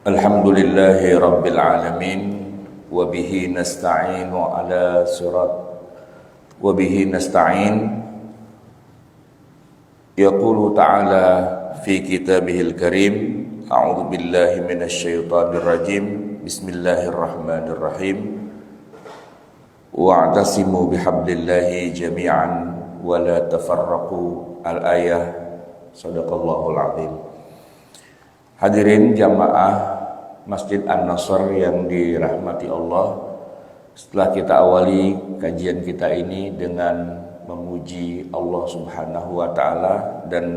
Alhamdulillahi Rabbil Alamin. Wabihi nasta'inu ala surat Wabihi nasta'in. Yaqulu ta'ala fi kitabihil karim. A'udhu billahi minasyaitanir rajim. Bismillahirrahmanirrahim. Wa'tasimu bihablillahi jami'an wa la tafarraqu. Al-ayah. Sadaqallahul azim. Hadirin jamaah Masjid An-Nasr yang dirahmati Allah, setelah kita awali kajian kita ini dengan memuji Allah Subhanahu wa ta'ala dan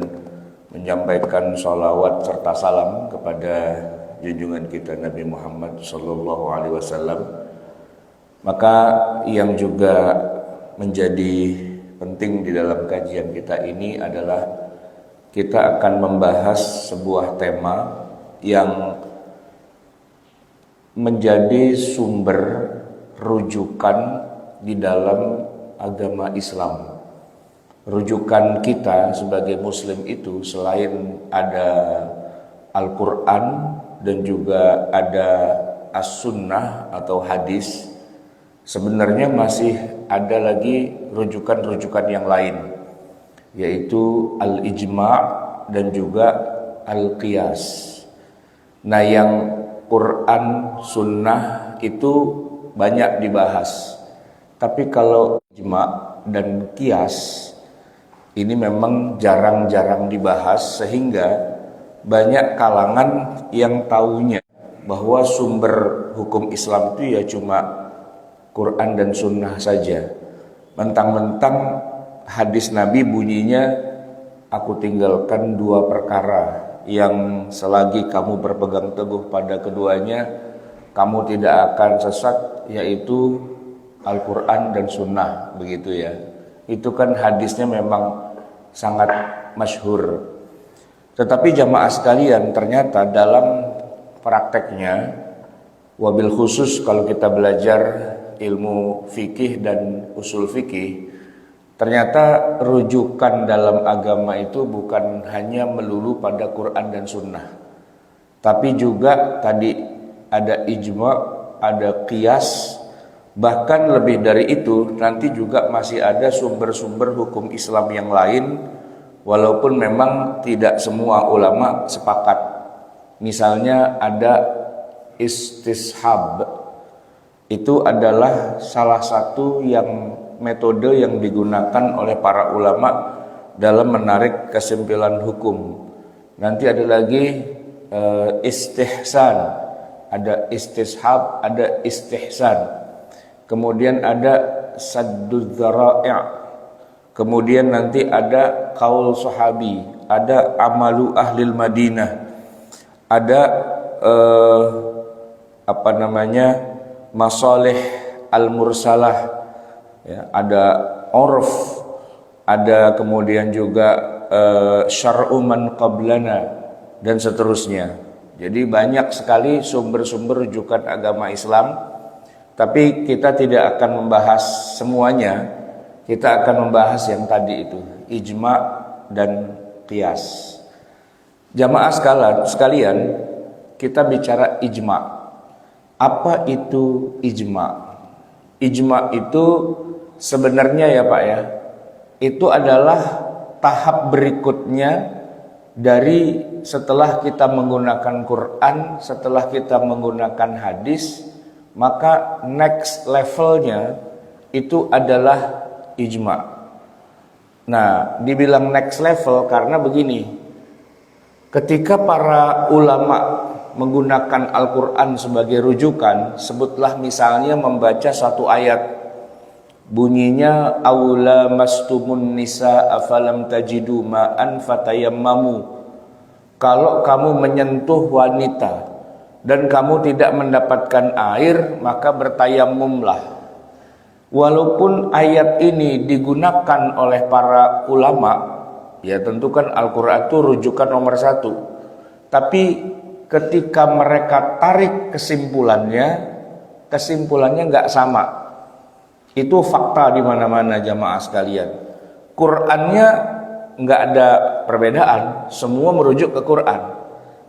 menyampaikan sholawat serta salam kepada junjungan kita Nabi Muhammad SAW, maka yang juga menjadi penting di dalam kajian kita ini adalah kita akan membahas sebuah tema yang menjadi sumber rujukan di dalam agama Islam. Rujukan kita sebagai muslim itu selain ada Al-Quran dan juga ada As-Sunnah atau hadis, sebenarnya masih ada lagi rujukan-rujukan yang lain, yaitu al-ijma' dan juga al-qiyas. Nah, yang Quran, Sunnah itu banyak dibahas, tapi kalau ijma' dan qiyas ini memang jarang-jarang dibahas, sehingga banyak kalangan yang taunya bahwa sumber hukum Islam itu ya cuma Quran dan Sunnah saja. Mentang-mentang hadis Nabi bunyinya, aku tinggalkan dua perkara yang selagi kamu berpegang teguh pada keduanya, kamu tidak akan sesat, yaitu Al-Quran dan Sunnah, begitu ya. Itu kan hadisnya memang sangat masyhur. Tetapi jamaah sekalian, ternyata dalam prakteknya, wabil khusus kalau kita belajar ilmu fikih dan usul fikih, ternyata rujukan dalam agama itu bukan hanya melulu pada Quran dan Sunnah, tapi juga tadi ada ijma', ada qiyas, bahkan lebih dari itu nanti juga masih ada sumber-sumber hukum Islam yang lain, walaupun memang tidak semua ulama sepakat. Misalnya ada istishab. Itu adalah salah satu metode yang digunakan oleh para ulama dalam menarik kesimpulan hukum. Nanti ada lagi istihsan, ada istishab, ada istihsan. Kemudian ada saddud dzara'i'. Kemudian nanti ada qaul sahabi, ada amalu ahlil Madinah, ada masalih al-mursalah, ya, ada urf, ada kemudian juga syar'u man qablana, dan seterusnya. Jadi banyak sekali sumber-sumber rujukan agama Islam, tapi kita tidak akan membahas semuanya. Kita akan membahas yang tadi itu, ijma' dan qiyas. Jamaah sekalian, kita bicara ijma'. Apa itu ijma'? Ijma' itu sebenarnya ya Pak ya, itu adalah tahap berikutnya dari setelah kita menggunakan Quran, setelah kita menggunakan hadis, maka next levelnya itu adalah ijma'. Nah, dibilang next level karena begini, ketika para ulama menggunakan Al-Quran sebagai rujukan, sebutlah misalnya membaca satu ayat, bunyinya aula mastumun nisa afalam tajidu ma'an fatayammamu. Kalau kamu menyentuh wanita dan kamu tidak mendapatkan air, maka bertayamumlah. Walaupun ayat ini digunakan oleh para ulama, ya tentu kan Al-Quran itu rujukan nomor satu, tapi ketika mereka tarik kesimpulannya nggak sama. Itu fakta di mana-mana jamaah sekalian. Qurannya nggak ada perbedaan, semua merujuk ke Quran.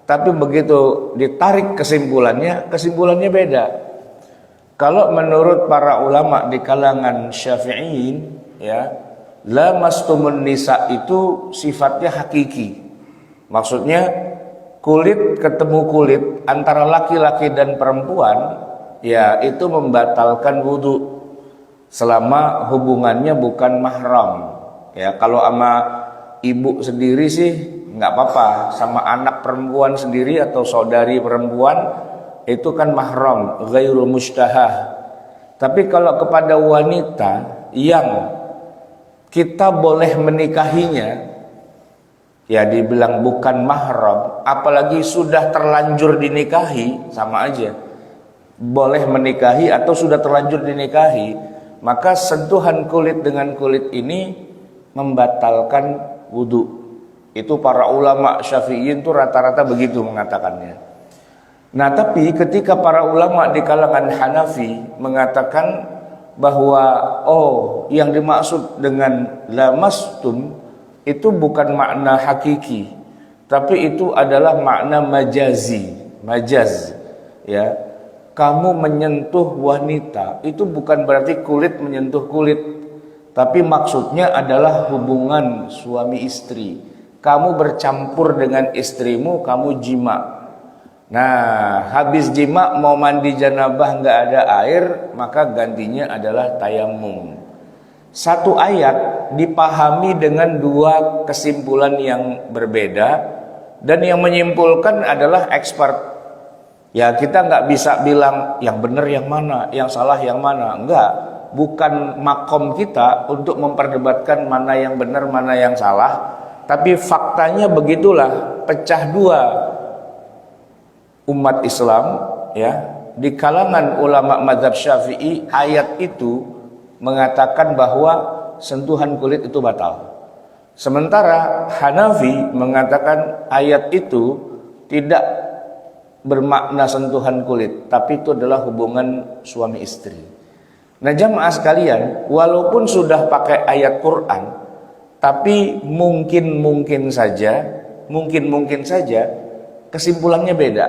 Tapi begitu ditarik kesimpulannya beda. Kalau menurut para ulama di kalangan Syafi'iyin, ya, lamastumun nisa itu sifatnya hakiki. Maksudnya kulit ketemu kulit antara laki-laki dan perempuan, ya itu membatalkan wudu selama hubungannya bukan mahram. Ya, kalau sama ibu sendiri sih nggak apa-apa, sama anak perempuan sendiri atau saudari perempuan itu kan mahram, ghairu mustahah. Tapi kalau kepada wanita yang kita boleh menikahinya, ya dibilang bukan mahram, apalagi sudah terlanjur dinikahi, sama aja. Boleh menikahi atau sudah terlanjur dinikahi, maka sentuhan kulit dengan kulit ini membatalkan wudu. Itu para ulama Syafi'iyin itu rata-rata begitu mengatakannya. Nah, tapi ketika para ulama di kalangan Hanafi mengatakan bahwa yang dimaksud dengan lamastum itu bukan makna hakiki, tapi itu adalah makna majaz, ya. Kamu menyentuh wanita itu bukan berarti kulit menyentuh kulit, tapi maksudnya adalah hubungan suami istri. Kamu bercampur dengan istrimu, kamu jima. Nah, habis jima mau mandi janabah nggak ada air, maka gantinya adalah tayamum. Satu ayat dipahami dengan dua kesimpulan yang berbeda, dan yang menyimpulkan adalah expert. Ya, kita nggak bisa bilang yang benar yang mana, yang salah yang mana. Enggak, bukan makom kita untuk memperdebatkan mana yang benar mana yang salah. Tapi faktanya begitulah, pecah dua umat Islam, ya. Di kalangan ulama mazhab Syafi'i, ayat itu mengatakan bahwa sentuhan kulit itu batal. Sementara Hanafi mengatakan ayat itu tidak bermakna sentuhan kulit, tapi itu adalah hubungan suami istri. Nah, jamaah sekalian, walaupun sudah pakai ayat Quran, tapi mungkin saja kesimpulannya beda.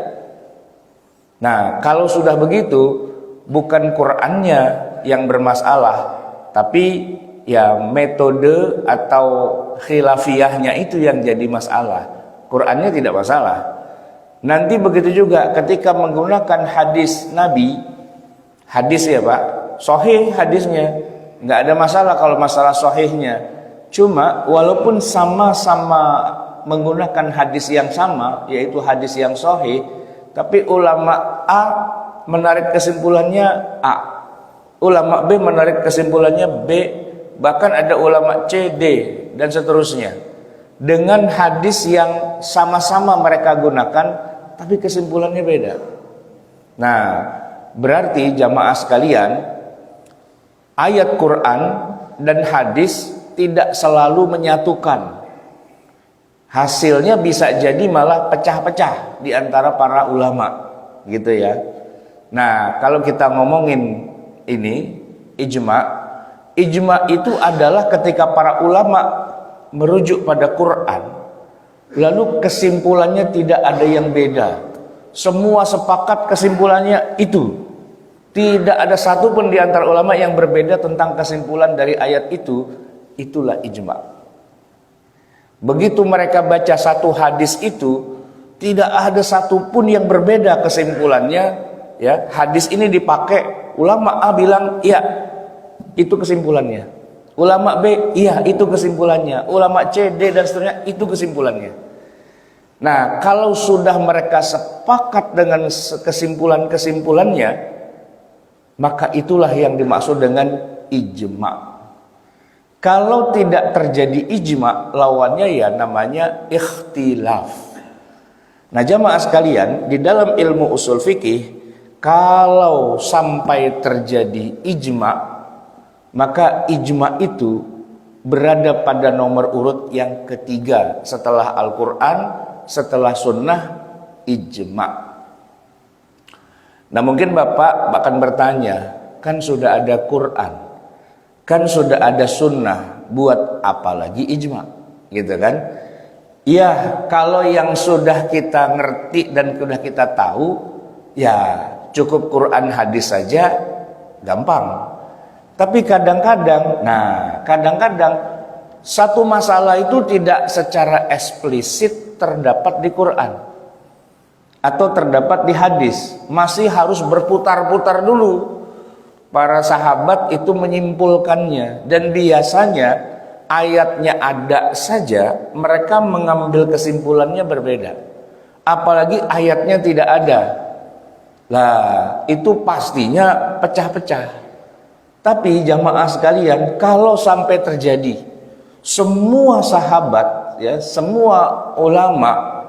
Nah, kalau sudah begitu, bukan Qurannya yang bermasalah, tapi ya metode atau khilafiyahnya itu yang jadi masalah. Qurannya tidak masalah. Nanti begitu juga ketika menggunakan hadis Nabi, hadis ya Pak, sahih hadisnya, nggak ada masalah kalau masalah sahihnya. Cuma walaupun sama-sama menggunakan hadis yang sama, yaitu hadis yang sahih, tapi ulama A menarik kesimpulannya A, ulama B menarik kesimpulannya B, bahkan ada ulama C, D, dan seterusnya, dengan hadis yang sama-sama mereka gunakan, tapi kesimpulannya beda. Nah, berarti jamaah sekalian, ayat Quran dan hadis tidak selalu menyatukan. Hasilnya bisa jadi malah pecah-pecah di antara para ulama, gitu ya. Nah, kalau kita ngomongin ini ijma itu adalah ketika para ulama merujuk pada Quran, lalu kesimpulannya tidak ada yang beda. Semua sepakat kesimpulannya itu. Tidak ada satupun di antara ulama yang berbeda tentang kesimpulan dari ayat itu. Itulah ijma. Begitu mereka baca satu hadis itu, tidak ada satupun yang berbeda kesimpulannya. Ya, hadis ini dipakai, ulama A bilang, iya, itu kesimpulannya. Ulama B, iya, itu kesimpulannya. Ulama C, D, dan seterusnya, itu kesimpulannya. Nah, kalau sudah mereka sepakat dengan kesimpulan-kesimpulannya, maka itulah yang dimaksud dengan ijma. Kalau tidak terjadi ijma, lawannya ya namanya ikhtilaf. Nah, jamaah sekalian, di dalam ilmu usul fikih, kalau sampai terjadi ijma, maka ijma itu berada pada nomor urut yang ketiga setelah Al-Quran, setelah sunnah, ijma. Nah, mungkin Bapak akan bertanya, kan sudah ada Quran, kan sudah ada sunnah, buat apa lagi ijma, gitu kan? Ya, kalau yang sudah kita ngerti dan sudah kita tahu, ya cukup Quran hadis saja, gampang. Tapi kadang-kadang, satu masalah itu tidak secara eksplisit terdapat di Quran atau terdapat di hadis, masih harus berputar-putar dulu. Para sahabat itu menyimpulkannya, dan biasanya ayatnya ada saja mereka mengambil kesimpulannya berbeda, apalagi ayatnya tidak ada. Lah itu pastinya pecah-pecah. Tapi jamaah sekalian, kalau sampai terjadi semua sahabat, ya, semua ulama,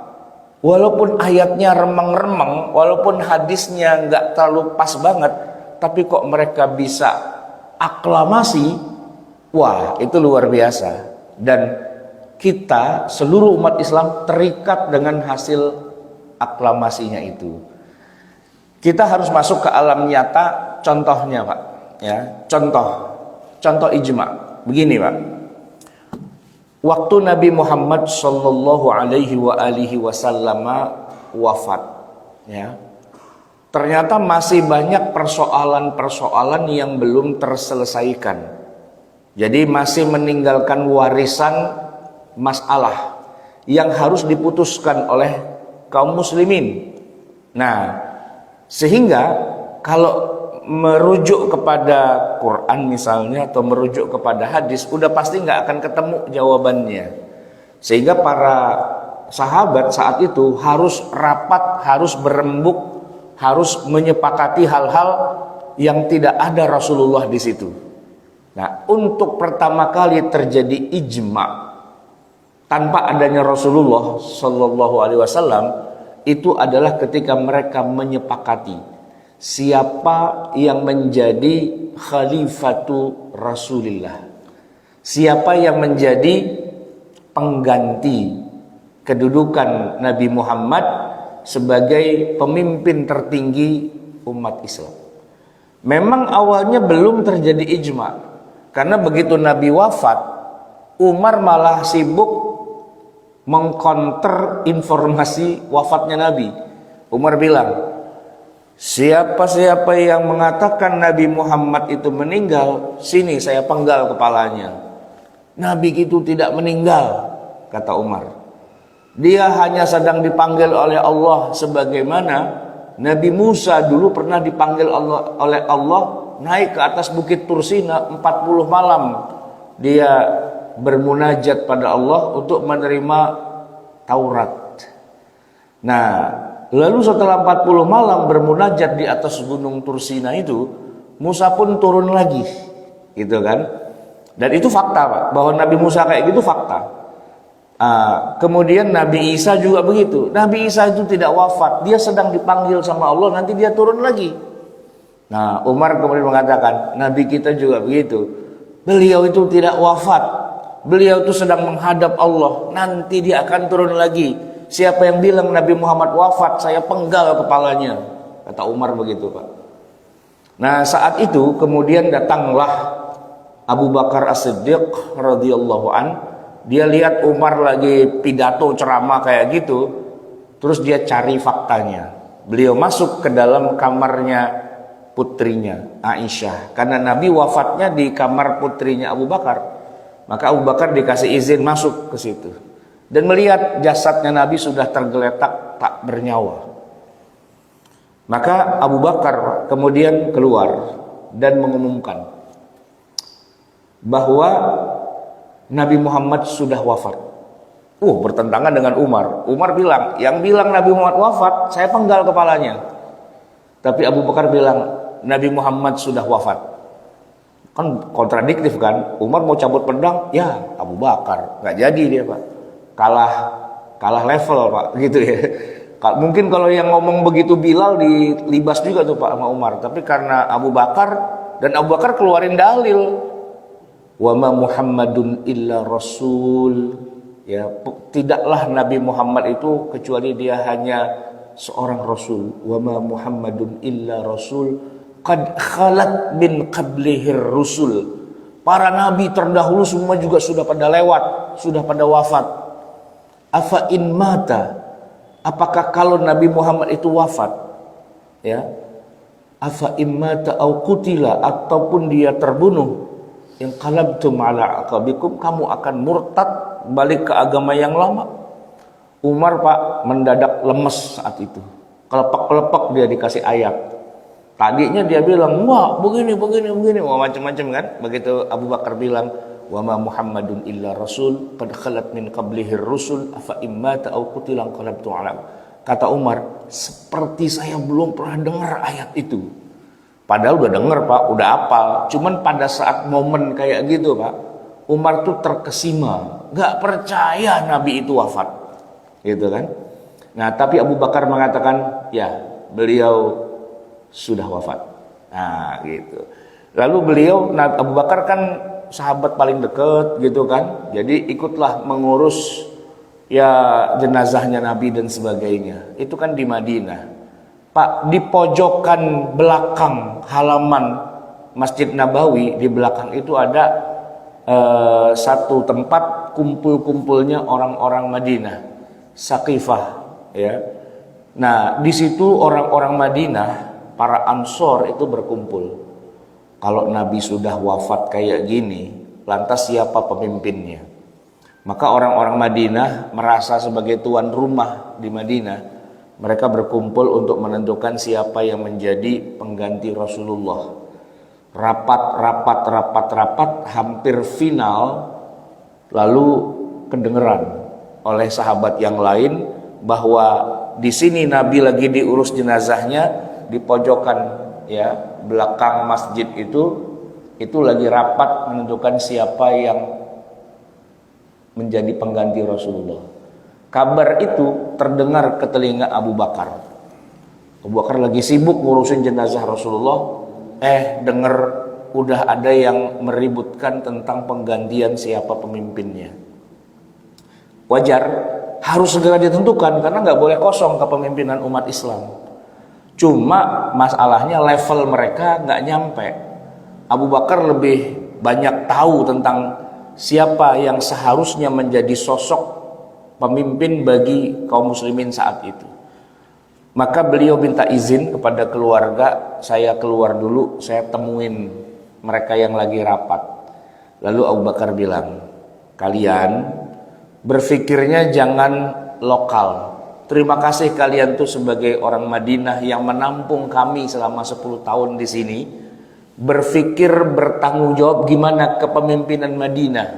walaupun ayatnya remeng-remeng, walaupun hadisnya nggak terlalu pas banget, tapi kok mereka bisa aklamasi, wah itu luar biasa. Dan kita seluruh umat Islam terikat dengan hasil aklamasinya itu. Kita harus masuk ke alam nyata. Contohnya Pak, ya, contoh ijma. Begini Pak, waktu Nabi Muhammad Shallallahu Alaihi Wasallam wafat, ya, ternyata masih banyak persoalan-persoalan yang belum terselesaikan. Jadi masih meninggalkan warisan masalah yang harus diputuskan oleh kaum muslimin. Nah, sehingga kalau merujuk kepada Quran misalnya atau merujuk kepada hadis, udah pasti nggak akan ketemu jawabannya. Sehingga para sahabat saat itu harus rapat, harus berembuk, harus menyepakati hal-hal yang tidak ada Rasulullah di situ. Nah, untuk pertama kali terjadi ijma tanpa adanya Rasulullah Shallallahu Alaihi Wasallam itu adalah ketika mereka menyepakati siapa yang menjadi khalifatu Rasulillah, siapa yang menjadi pengganti kedudukan Nabi Muhammad sebagai pemimpin tertinggi umat Islam. Memang awalnya belum terjadi ijma, karena begitu Nabi wafat, Umar malah sibuk mengkonter informasi wafatnya Nabi. Umar bilang, siapa-siapa yang mengatakan Nabi Muhammad itu meninggal, sini saya penggal kepalanya. Nabi itu tidak meninggal, kata Umar. Dia hanya sedang dipanggil oleh Allah, sebagaimana Nabi Musa dulu pernah dipanggil oleh Allah naik ke atas bukit Tursina 40 malam. Dia bermunajat pada Allah untuk menerima Taurat. Nah, lalu setelah 40 malam bermunajat di atas gunung Tursina itu, Musa pun turun lagi, gitu kan? Dan itu fakta Pak, bahwa Nabi Musa kayak gitu fakta. Kemudian Nabi Isa juga begitu. Nabi Isa itu tidak wafat, dia sedang dipanggil sama Allah, nanti dia turun lagi. Nah, Umar kemudian mengatakan, Nabi kita juga begitu. Beliau itu tidak wafat, beliau itu sedang menghadap Allah, nanti dia akan turun lagi. Siapa yang bilang Nabi Muhammad wafat, saya penggal kepalanya, kata Umar begitu Pak. Nah, saat itu kemudian datanglah Abu Bakar As-Siddiq radhiyallahu an. Dia lihat Umar lagi pidato ceramah kayak gitu, terus dia cari faktanya. Beliau masuk ke dalam kamarnya putrinya Aisyah, karena Nabi wafatnya di kamar putrinya Abu Bakar. Maka Abu Bakar dikasih izin masuk ke situ dan melihat jasadnya Nabi sudah tergeletak tak bernyawa. Maka Abu Bakar kemudian keluar dan mengumumkan bahwa Nabi Muhammad sudah wafat. Bertentangan dengan Umar. Umar bilang, yang bilang Nabi Muhammad wafat, saya penggal kepalanya. Tapi Abu Bakar bilang, Nabi Muhammad sudah wafat. Kan kontradiktif kan? Umar mau cabut pedang, ya Abu Bakar. Nggak jadi dia Pak. Kalah level Pak, gitu ya. Mungkin kalau yang ngomong begitu Bilal dilibas juga tuh Pak sama Umar. Tapi karena Abu Bakar, dan Abu Bakar keluarin dalil. Wa ma Muhammadun illa rasul, ya, tidaklah Nabi Muhammad itu kecuali dia hanya seorang rasul. Wa ma Muhammadun illa rasul qad khalat min qablihir rusul. Para nabi terdahulu semua juga sudah pada lewat, sudah pada wafat. Afa in mata, apakah kalau Nabi Muhammad itu wafat, ya, afa in mata au qutila, ataupun dia terbunuh, in qalabtum ala aqabikum, kamu akan murtad balik ke agama yang lama. Umar Pak mendadak lemes saat itu, kelepak-kelepak dia dikasih ayat. Tadinya dia bilang, wah begini, wah macam-macam kan. Begitu Abu Bakar bilang, wa ma Muhammadun illa rasul qad khalat min qablihi rusul afa immata au qutila qalabtu ala. Kata Umar, seperti saya belum pernah dengar ayat itu. Padahal udah dengar Pak, udah hafal. Cuman pada saat momen kayak gitu Pak, Umar tuh terkesima, gak percaya Nabi itu wafat, gitu kan. Nah tapi Abu Bakar mengatakan, ya beliau sudah wafat. Nah gitu. Lalu beliau, Abu Bakar kan sahabat paling dekat gitu kan, jadi ikutlah mengurus ya jenazahnya Nabi dan sebagainya. Itu kan di Madinah Pak, di pojokan belakang halaman Masjid Nabawi, di belakang itu ada satu tempat kumpul-kumpulnya orang-orang Madinah, Saqifah, ya. Nah di situ orang-orang Madinah, para Ansor itu berkumpul. Kalau Nabi sudah wafat kayak gini, lantas siapa pemimpinnya? Maka orang-orang Madinah merasa sebagai tuan rumah di Madinah. Mereka berkumpul untuk menentukan siapa yang menjadi pengganti Rasulullah. Rapat, hampir final. Lalu kedengeran oleh sahabat yang lain bahwa di sini Nabi lagi diurus jenazahnya, di pojokan ya belakang masjid itu lagi rapat menentukan siapa yang menjadi pengganti Rasulullah. Kabar itu terdengar ke telinga Abu Bakar. Abu Bakar lagi sibuk ngurusin jenazah Rasulullah, dengar udah ada yang meributkan tentang penggantian siapa pemimpinnya. Wajar, harus segera ditentukan karena nggak boleh kosong kepemimpinan umat Islam. Cuma masalahnya level mereka nggak nyampe. Abu Bakar lebih banyak tahu tentang siapa yang seharusnya menjadi sosok pemimpin bagi kaum muslimin saat itu. Maka beliau minta izin kepada keluarga, saya keluar dulu, saya temuin mereka yang lagi rapat. Lalu Abu Bakar bilang, kalian berpikirnya jangan lokal. Terima kasih kalian tuh sebagai orang Madinah yang menampung kami selama 10 tahun di sini. Berpikir bertanggung jawab gimana kepemimpinan Madinah.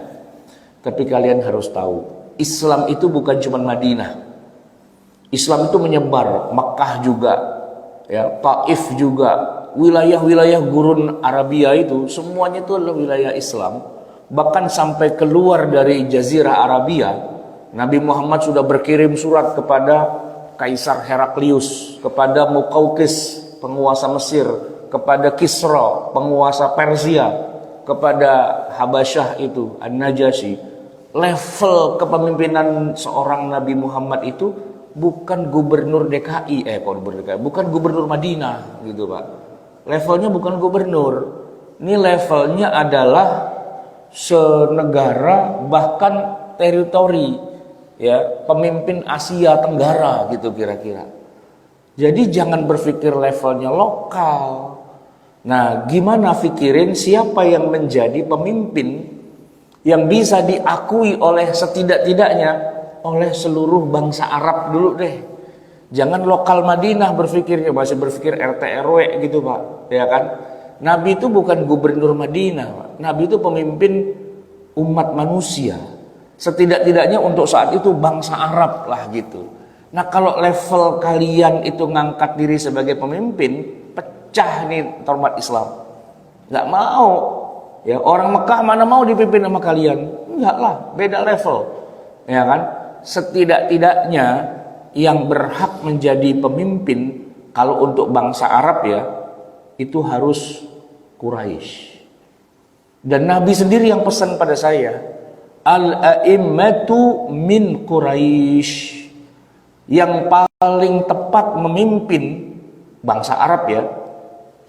Tapi kalian harus tahu, Islam itu bukan cuma Madinah. Islam itu menyebar, Makkah juga, ya, Taif juga, wilayah-wilayah gurun Arabia itu semuanya itu adalah wilayah Islam. Bahkan sampai keluar dari Jazirah Arabia, Nabi Muhammad sudah berkirim surat kepada Kaisar Heraklius, kepada Muqawqis, penguasa Mesir, kepada Kisra, penguasa Persia, kepada Habasyah itu, An-Najasyi. Level kepemimpinan seorang Nabi Muhammad itu bukan gubernur DKI, bukan gubernur Madinah gitu Pak. Levelnya bukan gubernur. Ini levelnya adalah senegara, bahkan teritori, ya, pemimpin Asia Tenggara gitu kira-kira. Jadi jangan berpikir levelnya lokal. Nah, gimana pikirin siapa yang menjadi pemimpin yang bisa diakui oleh setidak-tidaknya oleh seluruh bangsa Arab dulu deh. Jangan lokal Madinah berpikirnya, masih berpikir RT RW gitu Pak, ya kan? Nabi itu bukan gubernur Madinah, Pak. Nabi itu pemimpin umat manusia. Setidak-tidaknya untuk saat itu bangsa Arab lah gitu. Nah kalau level kalian itu ngangkat diri sebagai pemimpin, pecah nih umat Islam. Nggak mau. Ya, orang Mekah mana mau dipimpin sama kalian? Enggak lah, beda level. Ya kan? Setidak-tidaknya yang berhak menjadi pemimpin kalau untuk bangsa Arab ya, itu harus Quraisy. Dan Nabi sendiri yang pesan pada saya, al-a'immatu min Quraisy. Yang paling tepat memimpin bangsa Arab ya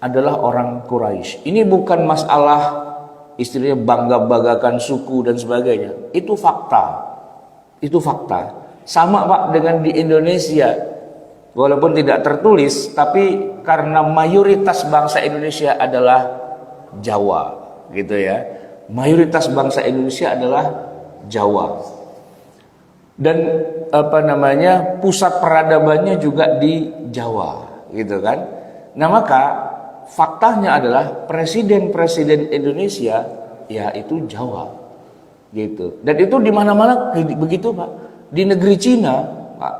adalah orang Quraisy. Ini bukan masalah istilahnya bangga-banggakan suku dan sebagainya. Itu fakta. Itu fakta. Sama Pak dengan di Indonesia, walaupun tidak tertulis, tapi karena mayoritas bangsa Indonesia adalah Jawa, gitu ya. Mayoritas bangsa Indonesia adalah Jawa. Dan pusat peradabannya juga di Jawa, gitu kan. Nah, maka faktanya adalah presiden-presiden Indonesia ya itu Jawa, gitu. Dan itu di mana-mana begitu Pak. Di negeri Cina, Pak,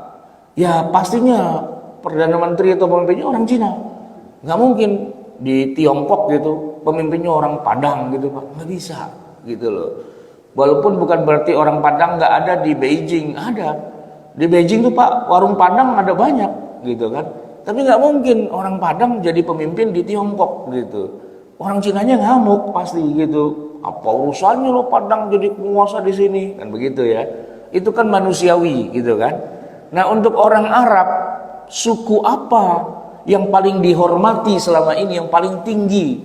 ya pastinya perdana menteri atau pemimpinnya orang Cina. Nggak mungkin di Tiongkok gitu pemimpinnya orang Padang gitu Pak, nggak bisa gitu loh. Walaupun bukan berarti orang Padang nggak ada di Beijing, ada. Di Beijing tuh Pak warung Padang ada banyak gitu kan. Tapi nggak mungkin orang Padang jadi pemimpin di Tiongkok gitu. Orang Cinanya ngamuk pasti gitu. Apa urusannya lo Padang jadi penguasa di sini kan begitu ya. Itu kan manusiawi gitu kan. Nah, untuk orang Arab, suku apa yang paling dihormati selama ini, yang paling tinggi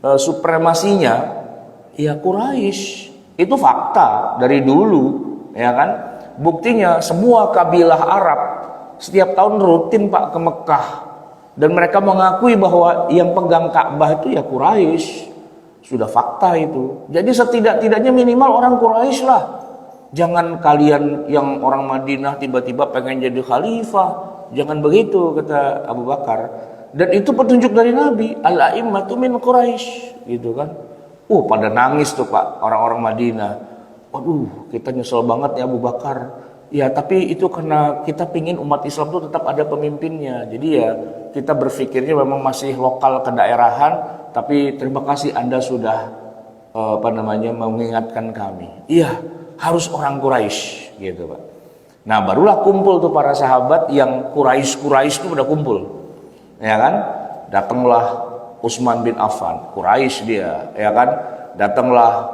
supremasinya? Ya Quraisy. Itu fakta dari dulu, ya kan? Buktinya semua kabilah Arab setiap tahun rutin Pak ke Mekah, dan mereka mengakui bahwa yang pegang Ka'bah itu ya Quraisy. Sudah fakta itu. Jadi setidak-tidaknya minimal orang Quraisy lah. Jangan kalian yang orang Madinah tiba-tiba pengen jadi khalifah. Jangan begitu, kata Abu Bakar. Dan itu petunjuk dari Nabi, al-a'immatu min Quraisy, gitu kan. Pada nangis tuh Pak orang-orang Madinah. Waduh, kita nyesel banget ya Abu Bakar. Ya, tapi itu karena kita pingin umat Islam tuh tetap ada pemimpinnya. Jadi ya kita berpikirnya memang masih lokal kedaerahan, tapi terima kasih Anda sudah mengingatkan kami. Iya, harus orang Quraisy gitu Pak. Nah, barulah kumpul tuh para sahabat yang Quraisy itu udah kumpul. Ya kan? Datanglah Utsman bin Affan, Quraisy dia, ya kan? Datanglah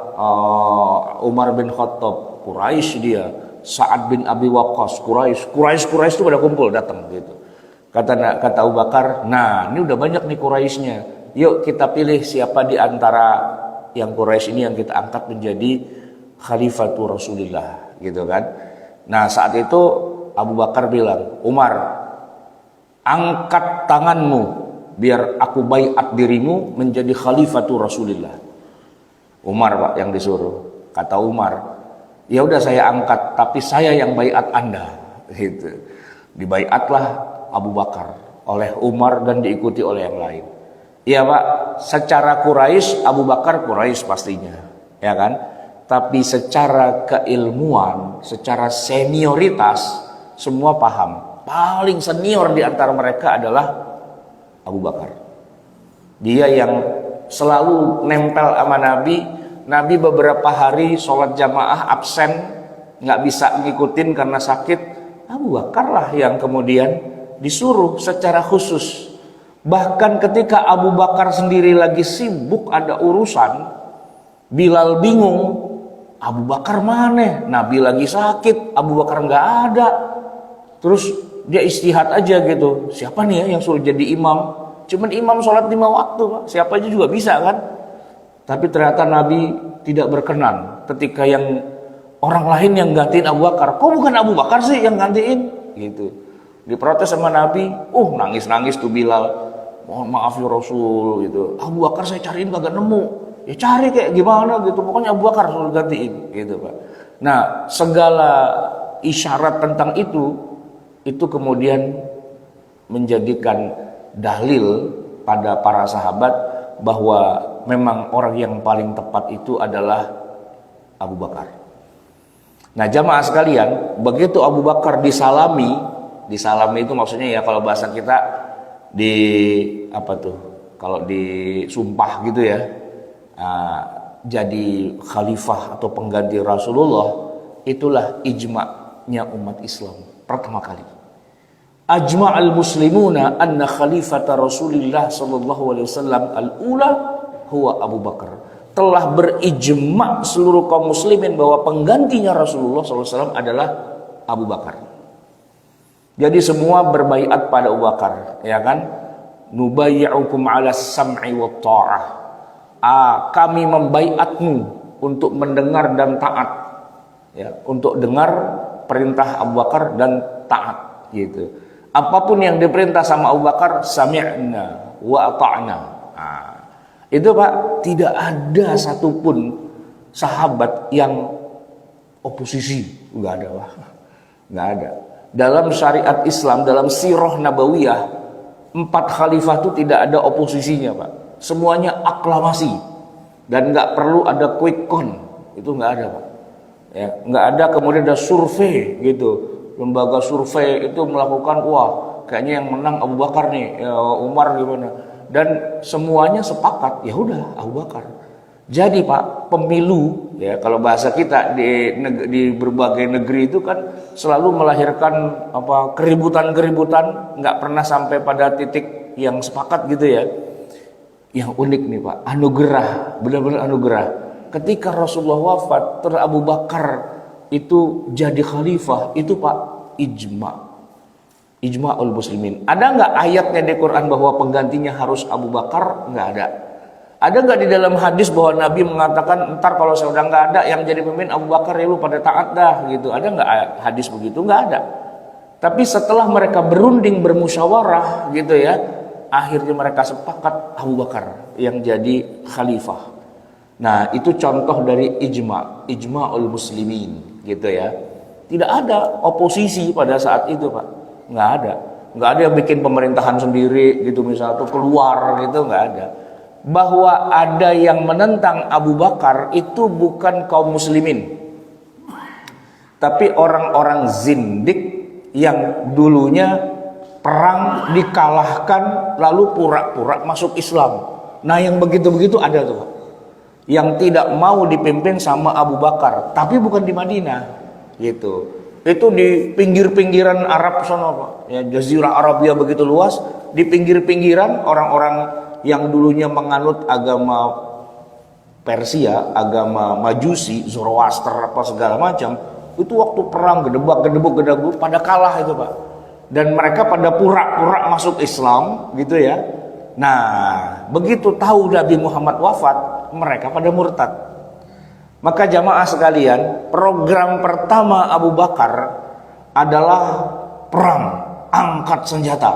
Umar bin Khattab, Quraisy dia. Sa'ad bin Abi Waqqas, Quraisy itu pada kumpul datang gitu. Kata Abu Bakar, "Nah, ini udah banyak nih Quraisynya. Yuk kita pilih siapa di antara yang Quraisy ini yang kita angkat menjadi Khalifatul Rasulillah," gitu kan. Nah, saat itu Abu Bakar bilang, "Umar, angkat tanganmu biar aku baiat dirimu menjadi Khalifatul Rasulillah." Umar Pak yang disuruh. Kata Umar, "Ya udah saya angkat, tapi saya yang baiat Anda." Gitu. Dibaiatlah Abu Bakar oleh Umar dan diikuti oleh yang lain. Iya Pak, secara Quraisy Abu Bakar Quraisy pastinya, ya kan? Tapi secara keilmuan, secara senioritas semua paham. Paling senior di antara mereka adalah Abu Bakar. Dia yang selalu nempel sama Nabi. Nabi beberapa hari sholat jamaah absen, nggak bisa ngikutin karena sakit. Abu Bakar lah yang kemudian disuruh secara khusus. Bahkan ketika Abu Bakar sendiri lagi sibuk ada urusan, Bilal bingung, Abu Bakar mana? Nabi lagi sakit, Abu Bakar nggak ada. Terus dia istihad aja gitu. Siapa nih ya yang suruh jadi imam? Cuman imam sholat 5 waktu, Pak. Siapa aja juga bisa kan? Tapi ternyata Nabi tidak berkenan ketika yang orang lain yang gantiin Abu Bakar. Kok bukan Abu Bakar sih yang gantiin? Gitu. Diprotes sama Nabi. Nangis-nangis tuh Bilal. Mohon maaf ya Rasul gitu. Abu Bakar saya cariin kagak nemu. Ya cari kayak gimana gitu. Pokoknya Abu Bakar suruh gantiin gitu Pak. Nah, segala isyarat tentang itu kemudian menjadikan dalil pada para sahabat bahwa memang orang yang paling tepat itu adalah Abu Bakar. Nah, jamaah sekalian, begitu Abu Bakar disalami itu maksudnya ya kalau bahasa kita kalau disumpah gitu ya, jadi khalifah atau pengganti Rasulullah, itulah ijma'nya umat Islam pertama kali. Ajma'al muslimuna anna khalifata Rasulillah sallallahu alaihi wasallam al-ula huwa Abu Bakar. Telah berijma' seluruh kaum muslimin bahwa penggantinya Rasulullah sallallahu alaihi wasallam adalah Abu Bakar. Jadi semua berbaiat pada Abu Bakar, ya kan? Nubayyi'ukum 'ala sam'i wa ta'ah. Kami membaiatmu untuk mendengar dan taat. Ya, untuk dengar perintah Abu Bakar dan taat gitu. Apapun yang diperintah sama Abu Bakar, sami'na wa ata'na. Nah, itu Pak, tidak ada satupun sahabat yang oposisi, nggak ada Pak. Nggak ada. Dalam syariat Islam, dalam sirah nabawiyah, 4 khalifah itu tidak ada oposisinya Pak. Semuanya aklamasi dan nggak perlu ada quick count, itu nggak ada Pak. Ya, nggak ada kemudian ada survei gitu, lembaga survei itu melakukan wah kayaknya yang menang Abu Bakar nih, ya, Umar gimana, dan semuanya sepakat ya udah Abu Bakar. Jadi Pak, pemilu ya kalau bahasa kita di berbagai negeri itu kan selalu melahirkan apa keributan-keributan, nggak pernah sampai pada titik yang sepakat gitu ya. Yang unik nih Pak, anugerah, benar-benar anugerah. Ketika Rasulullah wafat, terus Abu Bakar itu jadi khalifah, itu Pak ijma'ul muslimin. Ada nggak ayatnya di Quran bahwa penggantinya harus Abu Bakar? Nggak ada. Ada nggak di dalam hadis bahwa Nabi mengatakan ntar kalau saya udah nggak ada yang jadi pemimpin Abu Bakar ya lu pada taat dah gitu? Ada nggak hadis begitu? Nggak ada. Tapi setelah mereka berunding bermusyawarah gitu ya, akhirnya mereka sepakat Abu Bakar yang jadi khalifah. Nah itu contoh dari ijma'ul muslimin gitu ya. Tidak ada oposisi pada saat itu Pak, nggak ada yang bikin pemerintahan sendiri gitu misalnya tuh keluar gitu, nggak ada. Bahwa ada yang menentang Abu Bakar itu bukan kaum muslimin, tapi orang-orang zindik yang dulunya perang dikalahkan lalu pura-pura masuk Islam. Nah yang begitu-begitu ada tuh Pak, yang tidak mau dipimpin sama Abu Bakar, tapi bukan di Madinah gitu. Itu di pinggir-pinggiran Arab sana Pak. Ya, Jazirah Arabia begitu luas, di pinggir-pinggiran orang-orang yang dulunya menganut agama Persia, agama Majusi, Zoroaster apa segala macam, itu waktu perang gedebak pada kalah itu Pak. Dan mereka pada pura-pura masuk Islam gitu ya. Nah, begitu tahu Nabi Muhammad wafat, mereka pada murtad. Maka jamaah sekalian, program pertama Abu Bakar adalah perang, angkat senjata,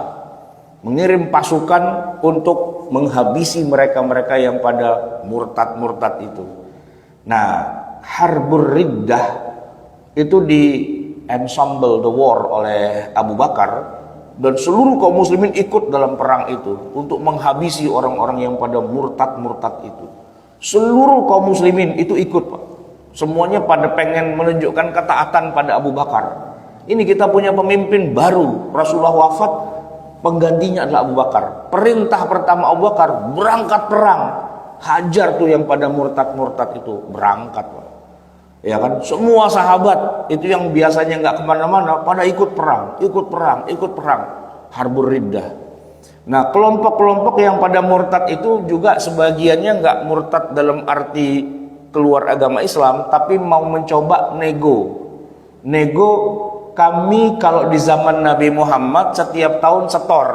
mengirim pasukan untuk menghabisi mereka-mereka yang pada murtad-murtad itu. Nah, Harbur Riddah itu di ensemble the war oleh Abu Bakar, dan seluruh kaum muslimin ikut dalam perang itu untuk menghabisi orang-orang yang pada murtad-murtad itu. Seluruh kaum muslimin itu ikut Pak. Semuanya pada pengen menunjukkan ketaatan pada Abu Bakar. Ini kita punya pemimpin baru, Rasulullah wafat, penggantinya adalah Abu Bakar. Perintah pertama Abu Bakar, berangkat perang. Hajar tuh yang pada murtad-murtad itu, berangkat Pak. Ya kan, semua sahabat itu yang biasanya nggak kemana-mana pada ikut perang. Harbur Riddah. Nah, kelompok-kelompok yang pada murtad itu juga sebagiannya nggak murtad dalam arti keluar agama Islam, tapi mau mencoba nego. Kami kalau di zaman Nabi Muhammad setiap tahun setor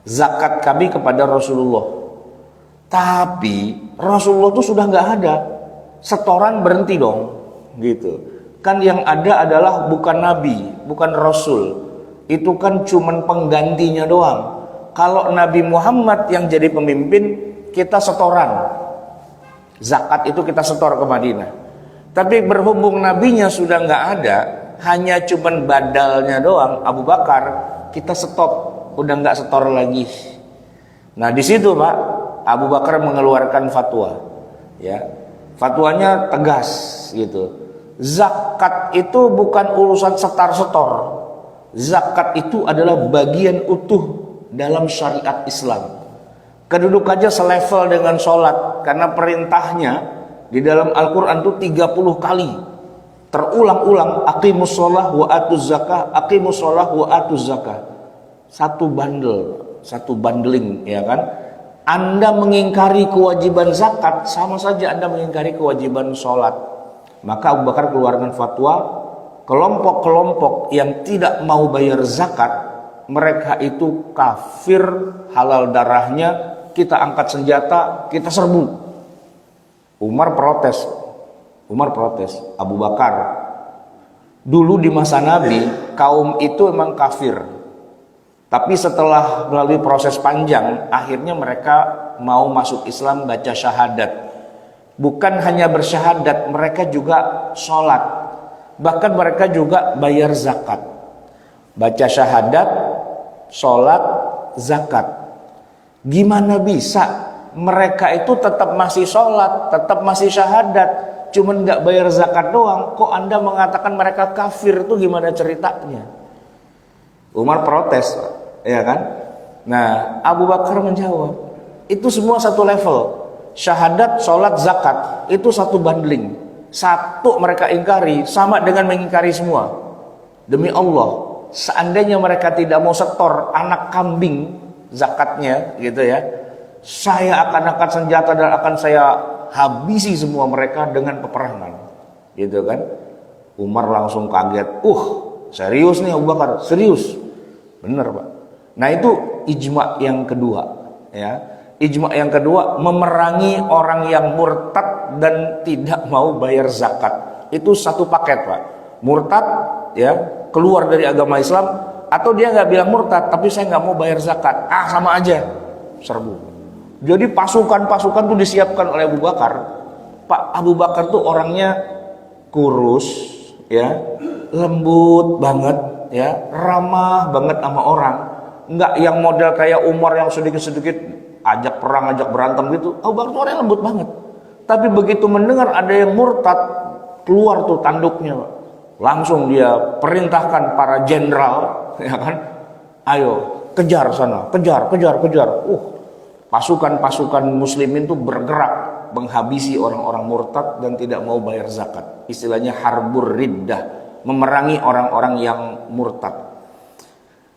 zakat kami kepada Rasulullah. Tapi Rasulullah itu sudah nggak ada. Setoran berhenti dong, gitu. Kan yang ada adalah bukan Nabi, bukan Rasul. Itu kan cuman penggantinya doang. Kalau Nabi Muhammad yang jadi pemimpin, kita setoran. Zakat itu kita setor ke Madinah. Tapi berhubung nabinya sudah nggak ada, hanya cuman badalnya doang, Abu Bakar, kita stop, udah nggak setor lagi. Nah di situ Pak, Abu Bakar mengeluarkan fatwa, ya, fatwanya tegas gitu. Zakat itu bukan urusan setar-setor. Zakat itu adalah bagian utuh dalam syariat Islam. Kedudukannya selevel dengan sholat, karena perintahnya di dalam Al-Quran itu 30 kali terulang-ulang, aqimus sholah wa atuz zakah, aqimus sholah wa atuz zakah. Satu bundling ya kan. Anda mengingkari kewajiban zakat, sama saja Anda mengingkari kewajiban sholat. Maka Abu Bakar keluarkan fatwa, kelompok-kelompok yang tidak mau bayar zakat, mereka itu kafir, halal darahnya, kita angkat senjata, kita serbu. Umar protes, Abu Bakar Dulu di masa Nabi, kaum itu memang kafir. Tapi setelah melalui proses panjang, akhirnya mereka mau masuk Islam, baca syahadat. Bukan hanya bersyahadat, mereka juga sholat. Bahkan mereka juga bayar zakat. Baca syahadat, sholat, zakat. Gimana bisa mereka itu tetap masih sholat, tetap masih syahadat, cuman nggak bayar zakat doang? Kok Anda mengatakan mereka kafir? Itu gimana ceritanya? Umar protes, ya kan? Nah, Abu Bakar menjawab, itu semua satu level. Syahadat, sholat, zakat, itu satu bundling. Satu mereka ingkari, sama dengan mengingkari semua. Demi Allah, seandainya mereka tidak mau setor anak kambing zakatnya, gitu ya, saya akan angkat senjata dan akan saya habisi semua mereka dengan peperangan, gitu kan? Umar langsung kaget. Serius nih Abu Bakar, serius, bener Pak. Nah itu ijma yang kedua, ya. Ijma yang kedua, memerangi orang yang murtad dan tidak mau bayar zakat. Itu satu paket Pak. Murtad, ya, keluar dari agama Islam, atau dia nggak bilang murtad tapi saya nggak mau bayar zakat, sama aja, serbu. Jadi pasukan-pasukan tuh disiapkan oleh Abu Bakar. Pak Abu Bakar tuh orangnya kurus, ya, lembut banget, ya, ramah banget sama orang. Nggak yang model kayak Umar yang sedikit-sedikit ajak perang, ajak berantem gitu. Abu Bakar tuh orangnya lembut banget. Tapi begitu mendengar ada yang murtad, keluar tuh tanduknya, Pak. Langsung dia perintahkan para jenderal, ya kan, ayo kejar sana, kejar. Pasukan-pasukan muslimin tuh bergerak menghabisi orang-orang murtad dan tidak mau bayar zakat. Istilahnya harbur riddah, memerangi orang-orang yang murtad.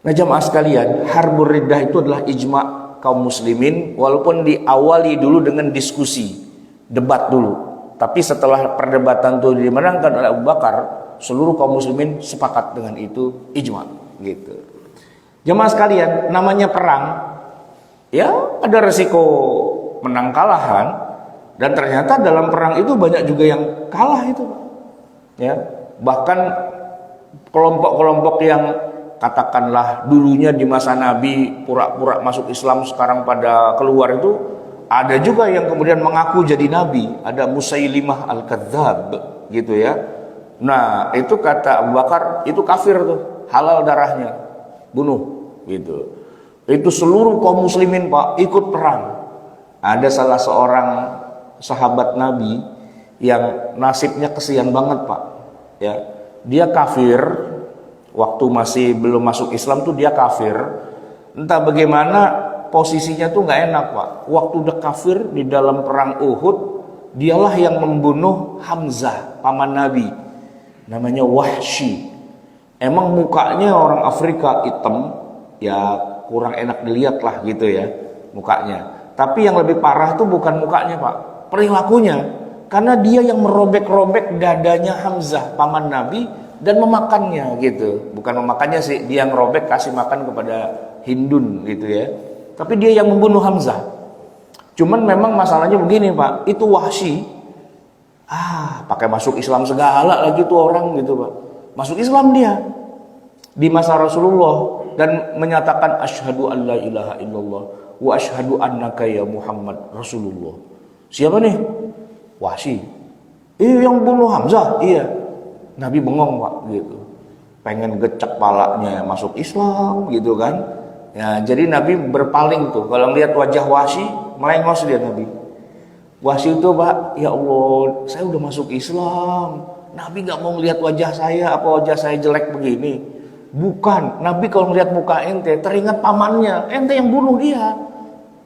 Nah jamaah sekalian, harbur riddah itu adalah ijma kaum muslimin, walaupun diawali dulu dengan diskusi, debat dulu. Tapi setelah perdebatan itu dimenangkan oleh Abu Bakar, seluruh kaum muslimin sepakat dengan itu, ijma, gitu. Jemaah sekalian, namanya perang, ya ada resiko menang kalahan, dan ternyata dalam perang itu banyak juga yang kalah itu, ya. Bahkan kelompok-kelompok yang katakanlah dulunya di masa Nabi pura-pura masuk Islam, sekarang pada keluar, itu ada juga yang kemudian mengaku jadi Nabi. Ada Musailimah Al-Kadzab, gitu ya. Nah itu kata Abu Bakar, itu kafir tuh, halal darahnya, bunuh, gitu. Itu seluruh kaum muslimin Pak ikut perang. Ada salah seorang sahabat Nabi yang nasibnya kesian banget Pak, ya. Dia kafir. Waktu masih belum masuk Islam tuh dia kafir. Entah bagaimana posisinya tuh nggak enak Pak. Waktu udah kafir di dalam perang Uhud, dialah yang membunuh Hamzah, paman Nabi. Namanya Wahsy. Emang mukanya orang Afrika hitam, ya kurang enak dilihat lah gitu ya mukanya. Tapi yang lebih parah tuh bukan mukanya Pak, perilakunya. Karena dia yang merobek-robek dadanya Hamzah, paman Nabi, dan memakannya gitu. Bukan memakannya sih, dia ngerobek kasih makan kepada Hindun gitu ya. Tapi dia yang membunuh Hamzah. Cuman memang masalahnya begini Pak, itu Wahsy pakai masuk Islam segala lagi tuh orang gitu Pak. Masuk Islam dia di masa Rasulullah dan menyatakan asyhadu an la ilaha illallah wa asyhadu annaka ya Muhammad Rasulullah. Siapa nih? Wahsy. Yang bunuh Hamzah, iya. Nabi bengong Pak gitu, pengen gecek palanya masuk Islam gitu kan ya. Jadi Nabi berpaling tuh, kalau lihat wajah Wahsy melengos dia Nabi. Wahsy itu Pak, ya Allah saya udah masuk Islam, Nabi gak mau lihat wajah saya, apa wajah saya jelek begini? Bukan, Nabi kalau melihat muka ente teringat pamannya, ente yang bunuh dia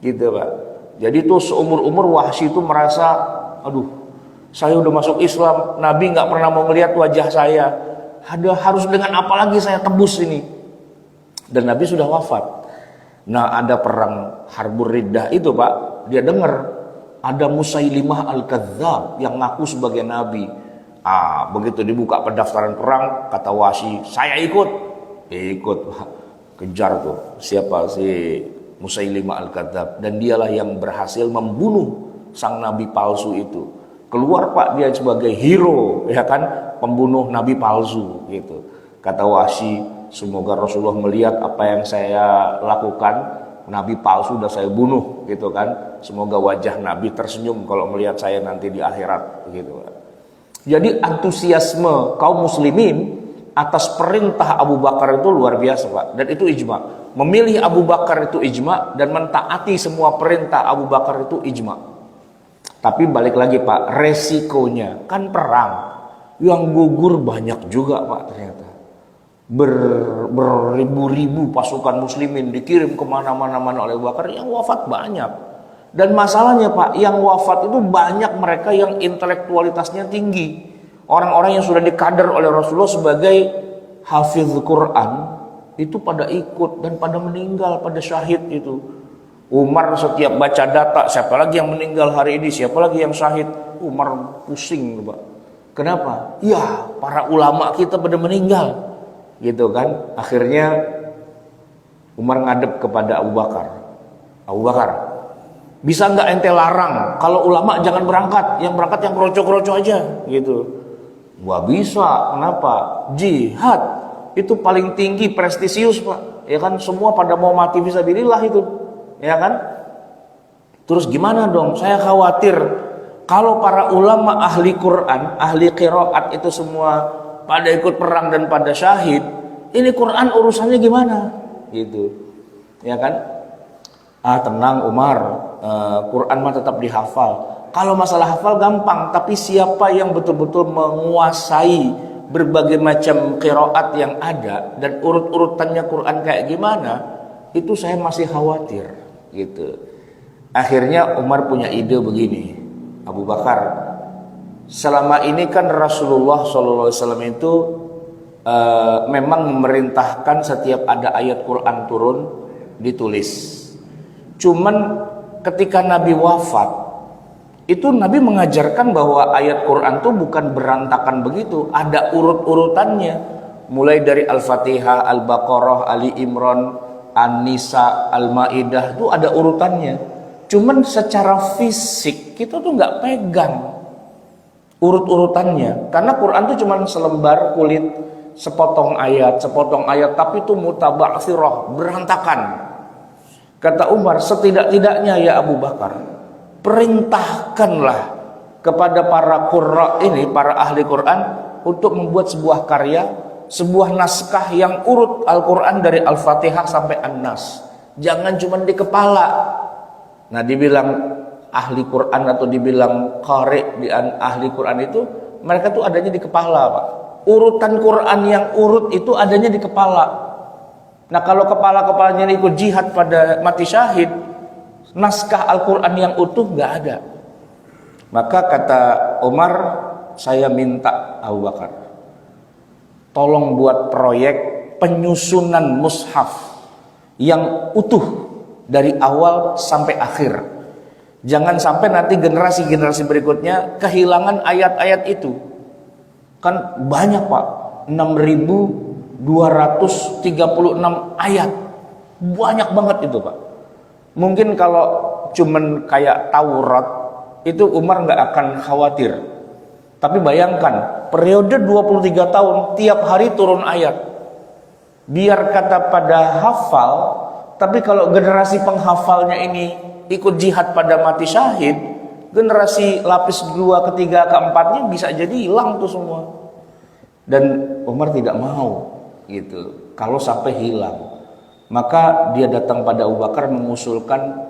gitu Pak. Jadi tuh seumur-umur Wahsy itu merasa, aduh saya udah masuk Islam, Nabi nggak pernah mau melihat wajah saya. Harus dengan apa lagi saya tebus ini? Dan Nabi sudah wafat. Nah ada perang Harbur Riddah itu Pak, dia dengar ada Musailimah Al-Kadzab yang ngaku sebagai Nabi. Begitu dibuka pendaftaran perang, kata Wahsy, saya ikut Pak. Kejar tuh siapa si Musailimah Al-Kadzab, dan dialah yang berhasil membunuh sang Nabi palsu itu. Keluar Pak dia sebagai hero, ya kan, pembunuh nabi palsu gitu. Kata Wahsy, semoga Rasulullah melihat apa yang saya lakukan, nabi palsu udah saya bunuh gitu kan. Semoga wajah nabi tersenyum kalau melihat saya nanti di akhirat gitu. Jadi antusiasme kaum muslimin atas perintah Abu Bakar itu luar biasa, Pak, dan itu ijma. Memilih Abu Bakar itu ijma, dan mentaati semua perintah Abu Bakar itu ijma. Tapi balik lagi, Pak, resikonya kan perang, yang gugur banyak juga, Pak, ternyata. Beribu-ribu pasukan muslimin dikirim kemana-mana oleh Abu Bakar, yang wafat banyak. Dan masalahnya, Pak, yang wafat itu banyak mereka yang intelektualitasnya tinggi, orang-orang yang sudah dikader oleh Rasulullah sebagai hafiz Quran, itu pada ikut dan pada meninggal, pada syahid itu. Umar setiap baca data, siapa lagi yang meninggal hari ini, siapa lagi yang syahid, Umar pusing, Pak. Kenapa? Ya, para ulama kita pada meninggal, gitu kan. Akhirnya Umar ngadep kepada Abu Bakar. Abu Bakar, bisa nggak ente larang kalau ulama jangan berangkat, yang berangkat yang kroco-kroco aja, gitu. Wah, bisa. Kenapa? Jihad itu paling tinggi, prestisius, Pak. Ya kan, semua pada mau mati fisabilillah itu. Ya kan? Terus gimana dong? Saya khawatir kalau para ulama ahli Quran, ahli qiraat itu semua pada ikut perang dan pada syahid, ini Quran urusannya gimana? Gitu. Ya kan? Tenang Umar, Quran mah tetap dihafal. Kalau masalah hafal gampang, tapi siapa yang betul-betul menguasai berbagai macam qiraat yang ada dan urut-urutannya Quran kayak gimana, itu saya masih khawatir gitu. Akhirnya Umar punya ide begini, Abu Bakar, selama ini kan Rasulullah SAW itu memang memerintahkan setiap ada ayat Quran turun ditulis. Cuman ketika Nabi wafat, itu Nabi mengajarkan bahwa ayat Quran itu bukan berantakan begitu, ada urut-urutannya, mulai dari Al-Fatihah, Al-Baqarah, Ali Imran, An-Nisa, Al-Maidah, itu ada urutannya. Cuman secara fisik kita tuh nggak pegang urut-urutannya, karena Quran itu cuma selembar kulit, sepotong ayat, tapi itu mutaba'tsirah, berantakan. Kata Umar, setidak-tidaknya ya Abu Bakar, perintahkanlah kepada para qurra ini, para ahli Quran, untuk membuat sebuah karya, sebuah naskah yang urut Al-Quran dari Al-Fatihah sampai An-Nas. Jangan cuma di kepala. Nah, dibilang ahli Quran atau dibilang qari di ahli Quran itu, mereka tuh adanya di kepala, Pak. Urutan Quran yang urut itu adanya di kepala. Nah, kalau kepala-kepalanya ikut jihad pada mati syahid, naskah Al-Quran yang utuh nggak ada. Maka kata Umar, saya minta Abu Bakar, tolong buat proyek penyusunan mushaf yang utuh dari awal sampai akhir. Jangan sampai nanti generasi-generasi berikutnya kehilangan ayat-ayat itu. Kan banyak, Pak, 6.236 ayat. Banyak banget itu, Pak. Mungkin kalau cuman kayak Taurat itu Umar nggak akan khawatir. Tapi bayangkan, periode 23 tahun tiap hari turun ayat. Biar kata pada hafal, tapi kalau generasi penghafalnya ini ikut jihad pada mati syahid, generasi lapis 2, ketiga, keempatnya bisa jadi hilang tuh semua. Dan Umar tidak mau gitu kalau sampai hilang. Maka dia datang pada Abu Bakar mengusulkan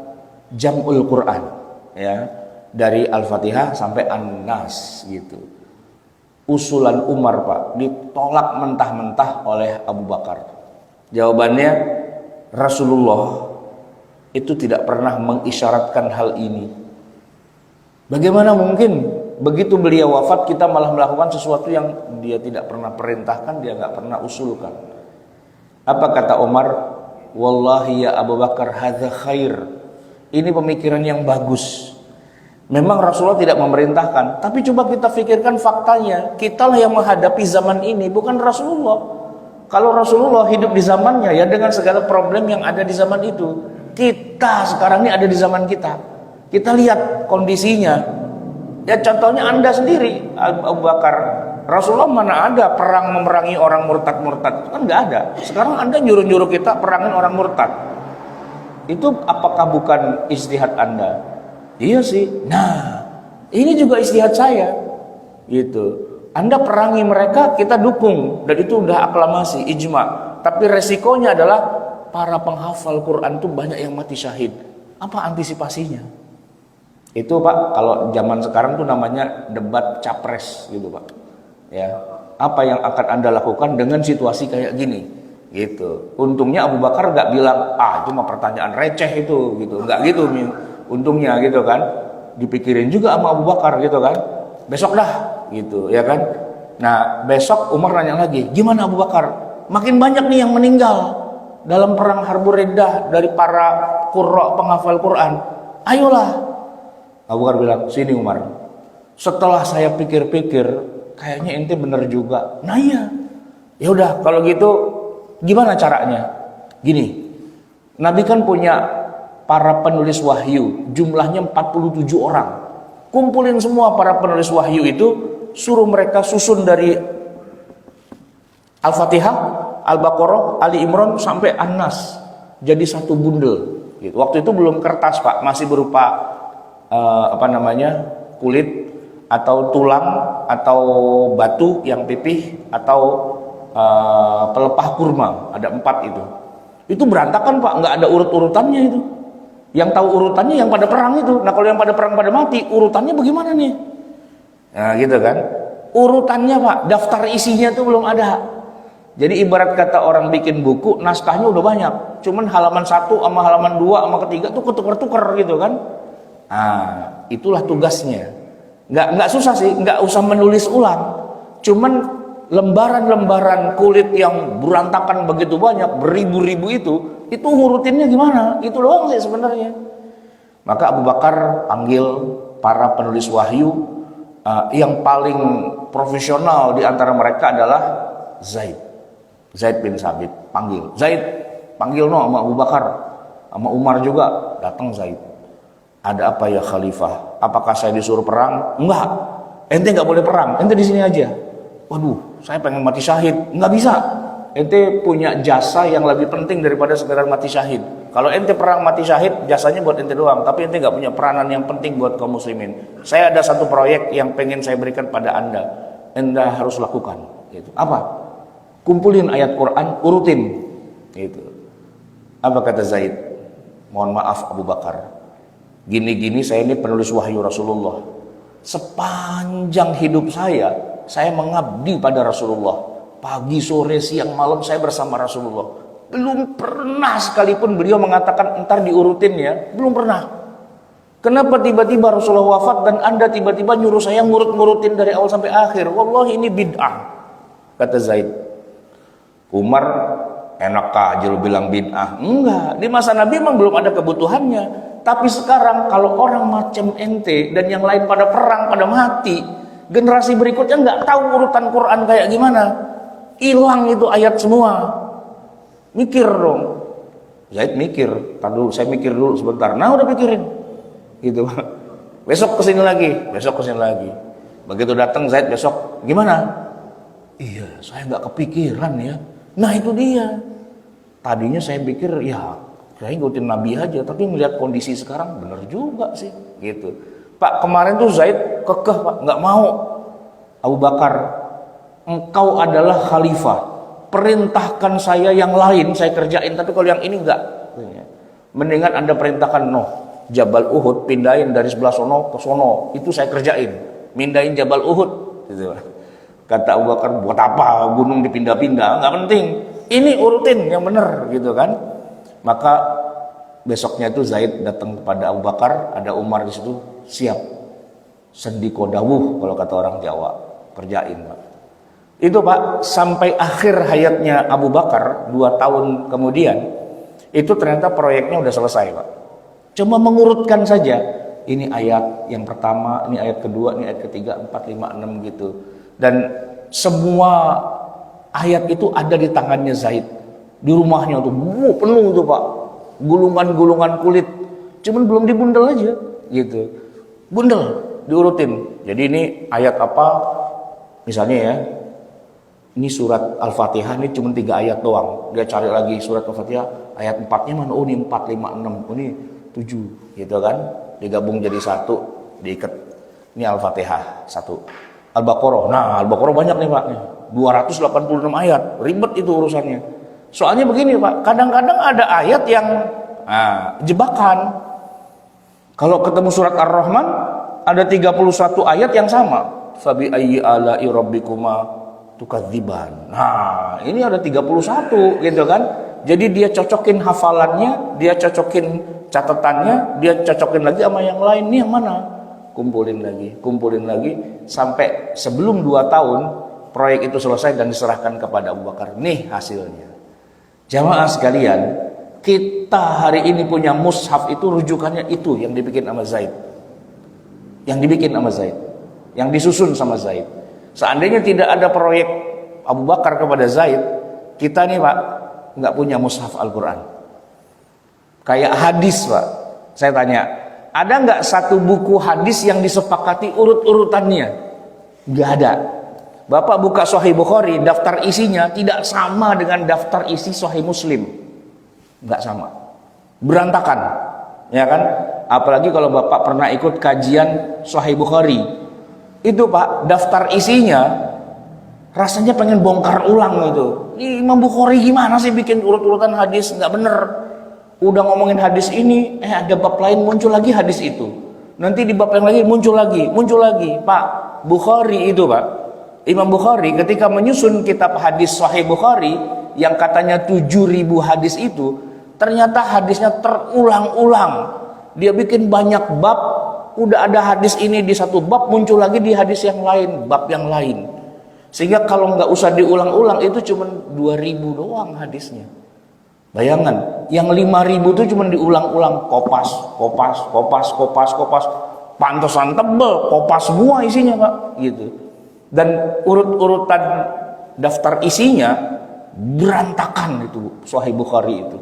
Jam'ul Quran, ya, dari Al-Fatihah sampai An-Nas gitu. Usulan Umar, Pak, ditolak mentah-mentah oleh Abu Bakar. Jawabannya, Rasulullah itu tidak pernah mengisyaratkan hal ini. Bagaimana mungkin begitu beliau wafat kita malah melakukan sesuatu yang dia tidak pernah perintahkan, dia nggak pernah usulkan. Apa kata Umar? Wallahi ya Abu Bakar, hadza khair. Ini pemikiran yang bagus. Memang Rasulullah tidak memerintahkan, tapi coba kita pikirkan faktanya. Kitalah yang menghadapi zaman ini, bukan Rasulullah. Kalau Rasulullah hidup di zamannya, ya dengan segala problem yang ada di zaman itu. Kita sekarang ini ada di zaman kita. Kita lihat kondisinya. Ya contohnya Anda sendiri, Abu Bakar. Rasulullah mana ada perang memerangi orang murtad-murtad, kan nggak ada. Sekarang Anda nyuruh-nyuruh kita perangin orang murtad. Itu apakah bukan ijtihad Anda? Iya sih. Nah, ini juga ijtihad saya. Gitu. Anda perangi mereka, kita dukung, dan itu udah aklamasi, ijma. Tapi resikonya adalah para penghafal Quran itu banyak yang mati syahid. Apa antisipasinya? Itu Pak, kalau zaman sekarang tuh namanya debat capres gitu Pak. Ya, apa yang akan Anda lakukan dengan situasi kayak gini? Gitu. Untungnya Abu Bakar nggak bilang, itu mah pertanyaan receh itu, gitu. Nggak gitu, untungnya gitu kan. Dipikirin juga sama Abu Bakar gitu kan. Besok dah, gitu, ya kan. Nah, besok Umar nanya lagi, gimana Abu Bakar? Makin banyak nih yang meninggal dalam perang Harbur Riddah dari para qurra penghafal Quran. Ayolah. Abu Bakar bilang, sini Umar. Setelah saya pikir-pikir, kayaknya ente bener juga. Nah iya. Ya udah, kalau gitu gimana caranya? Gini. Nabi kan punya para penulis wahyu, jumlahnya 47 orang. Kumpulin semua para penulis wahyu itu, suruh mereka susun dari Al-Fatihah, Al-Baqarah, Ali Imran sampai An-Nas jadi satu bundel. Gitu. Waktu itu belum kertas Pak, masih berupa kulit atau tulang atau batu yang pipih atau pelepah kurma, ada 4 itu. Itu berantakan Pak, nggak ada urut-urutannya itu. Yang tahu urutannya yang pada perang itu. Nah kalau yang pada perang pada mati, urutannya bagaimana nih? Nah gitu kan. Urutannya Pak, daftar isinya tuh belum ada. Jadi ibarat kata orang bikin buku, naskahnya udah banyak. Cuman halaman 1 sama halaman 2 sama ketiga tuh ketuker-tuker gitu kan. Nah itulah tugasnya. Nggak susah sih, nggak usah menulis ulang. Cuman lembaran-lembaran kulit yang berantakan begitu banyak, beribu-ribu itu ngurutinnya gimana? Itu doang sih sebenarnya. Maka Abu Bakar panggil para penulis wahyu, yang paling profesional di antara mereka adalah Zaid bin Sabit. Panggil Zaid, panggil sama Abu Bakar, sama Umar juga. Datang Zaid. Ada apa ya Khalifah? Apakah saya disuruh perang? Enggak. Ente nggak boleh perang. Ente di sini aja. Waduh, saya pengen mati syahid. Nggak bisa. Ente punya jasa yang lebih penting daripada sekedar mati syahid. Kalau ente perang mati syahid, jasanya buat ente doang. Tapi ente nggak punya peranan yang penting buat kaum muslimin. Saya ada satu proyek yang pengen saya berikan pada anda. Anda harus lakukan. Gitu. Apa? Kumpulin ayat Quran, urutin. Gitu. Apa kata Zaid? Mohon maaf Abu Bakar. Gini-gini saya ini penulis wahyu Rasulullah. Sepanjang hidup saya mengabdi pada Rasulullah. Pagi, sore, siang, malam saya bersama Rasulullah. Belum pernah sekalipun beliau mengatakan entar diurutin ya. Belum pernah. Kenapa tiba-tiba Rasulullah wafat dan anda tiba-tiba nyuruh saya ngurut-ngurutin dari awal sampai akhir? Wallahi ini bid'ah. Kata Zaid. Umar enak aja lu bilang bid'ah. Enggak. Di masa Nabi memang belum ada kebutuhannya. Tapi sekarang kalau orang macam ente dan yang lain pada perang, pada mati, generasi berikutnya nggak tahu urutan Quran kayak gimana, hilang itu ayat semua. Mikir dong. Zaid mikir, tar dulu, saya mikir dulu sebentar. Nah udah pikirin, gitu. Besok kesini lagi, besok kesini lagi. Begitu datang Zaid besok, gimana? Iya, saya nggak kepikiran ya. Nah itu dia. Tadinya saya pikir ya. Saya ngikutin Nabi aja, tapi melihat kondisi sekarang bener juga sih, gitu. Pak kemarin tuh Zaid kekeh Pak, nggak mau. Abu Bakar, engkau adalah khalifah, perintahkan saya yang lain saya kerjain, tapi kalau yang ini enggak. Mendingan anda perintahkan Jabal Uhud pindahin dari sebelah sono ke sono, itu saya kerjain. Mindahin Jabal Uhud, gitu. Kata Abu Bakar, buat apa gunung dipindah-pindah? Nggak penting. Ini urutin yang bener, gitu kan? Maka besoknya itu Zaid datang kepada Abu Bakar, ada Umar di situ, siap. Sendiko dawuh kalau kata orang Jawa, kerjain Pak. Itu Pak, sampai akhir hayatnya Abu Bakar 2 tahun kemudian, itu ternyata proyeknya udah selesai Pak. Cuma mengurutkan saja, ini ayat yang pertama, ini ayat kedua, ini ayat ketiga, 4, 5, 6 gitu. Dan semua ayat itu ada di tangannya Zaid. Di rumahnya tuh penuh tuh Pak, gulungan-gulungan kulit, cuman belum dibundel aja gitu, bundel diurutin. Jadi ini ayat apa, Misalnya ya, ini surat Al-Fatihah ini cuma 3 ayat doang. Dia cari lagi surat Al-Fatihah, ayat 4-nya mana? Oh ini 4, 5, 6, oh ini 7, gitu kan. Digabung jadi satu, diikat. Ini Al-Fatihah, satu. Al-Baqarah, nah Al-Baqarah banyak nih Pak, 286 ayat, ribet itu urusannya. Soalnya begini Pak, kadang-kadang ada ayat yang jebakan. Kalau ketemu surat Ar-Rahman, ada 31 ayat yang sama. Fabi ayyi ala'i rabbikuma tukadziban. Nah, ini ada 31 gitu kan. Jadi dia cocokin hafalannya, dia cocokin catatannya, dia cocokin lagi sama yang lain. Ini yang mana? Kumpulin lagi sampai sebelum 2 tahun proyek itu selesai dan diserahkan kepada Abu Bakar. Nih hasilnya. Jamaah sekalian, kita hari ini punya mushaf itu rujukannya itu yang dibikin sama Zaid. Yang disusun sama Zaid. Seandainya tidak ada proyek Abu Bakar kepada Zaid, kita nih Pak nggak punya mushaf Al-Quran. Kayak hadis Pak, saya tanya, ada nggak satu buku hadis yang disepakati urut-urutannya? Nggak ada. Bapak buka Sahih Bukhari, daftar isinya tidak sama dengan daftar isi Sahih Muslim. Nggak sama. Berantakan. Ya kan? Apalagi kalau Bapak pernah ikut kajian Sahih Bukhari. Itu Pak, daftar isinya rasanya pengen bongkar ulang gitu. Imam Bukhari gimana sih bikin urut-urutan hadis? Nggak bener. Udah ngomongin hadis ini, ada bab lain muncul lagi hadis itu. Nanti di bab yang lagi muncul lagi. Pak, Bukhari itu Pak, Imam Bukhari ketika menyusun kitab hadis Sahih Bukhari yang katanya 7.000 hadis itu, ternyata hadisnya terulang-ulang. Dia bikin banyak bab, udah ada hadis ini di satu bab, muncul lagi di hadis yang lain, bab yang lain. Sehingga kalau nggak usah diulang-ulang itu cuma 2.000 doang hadisnya. Bayangan, yang 5.000 itu cuma diulang-ulang, kopas. Pantesan tebel, kopas semua isinya Pak, gitu. Dan urut-urutan daftar isinya berantakan itu Sahih Bukhari itu.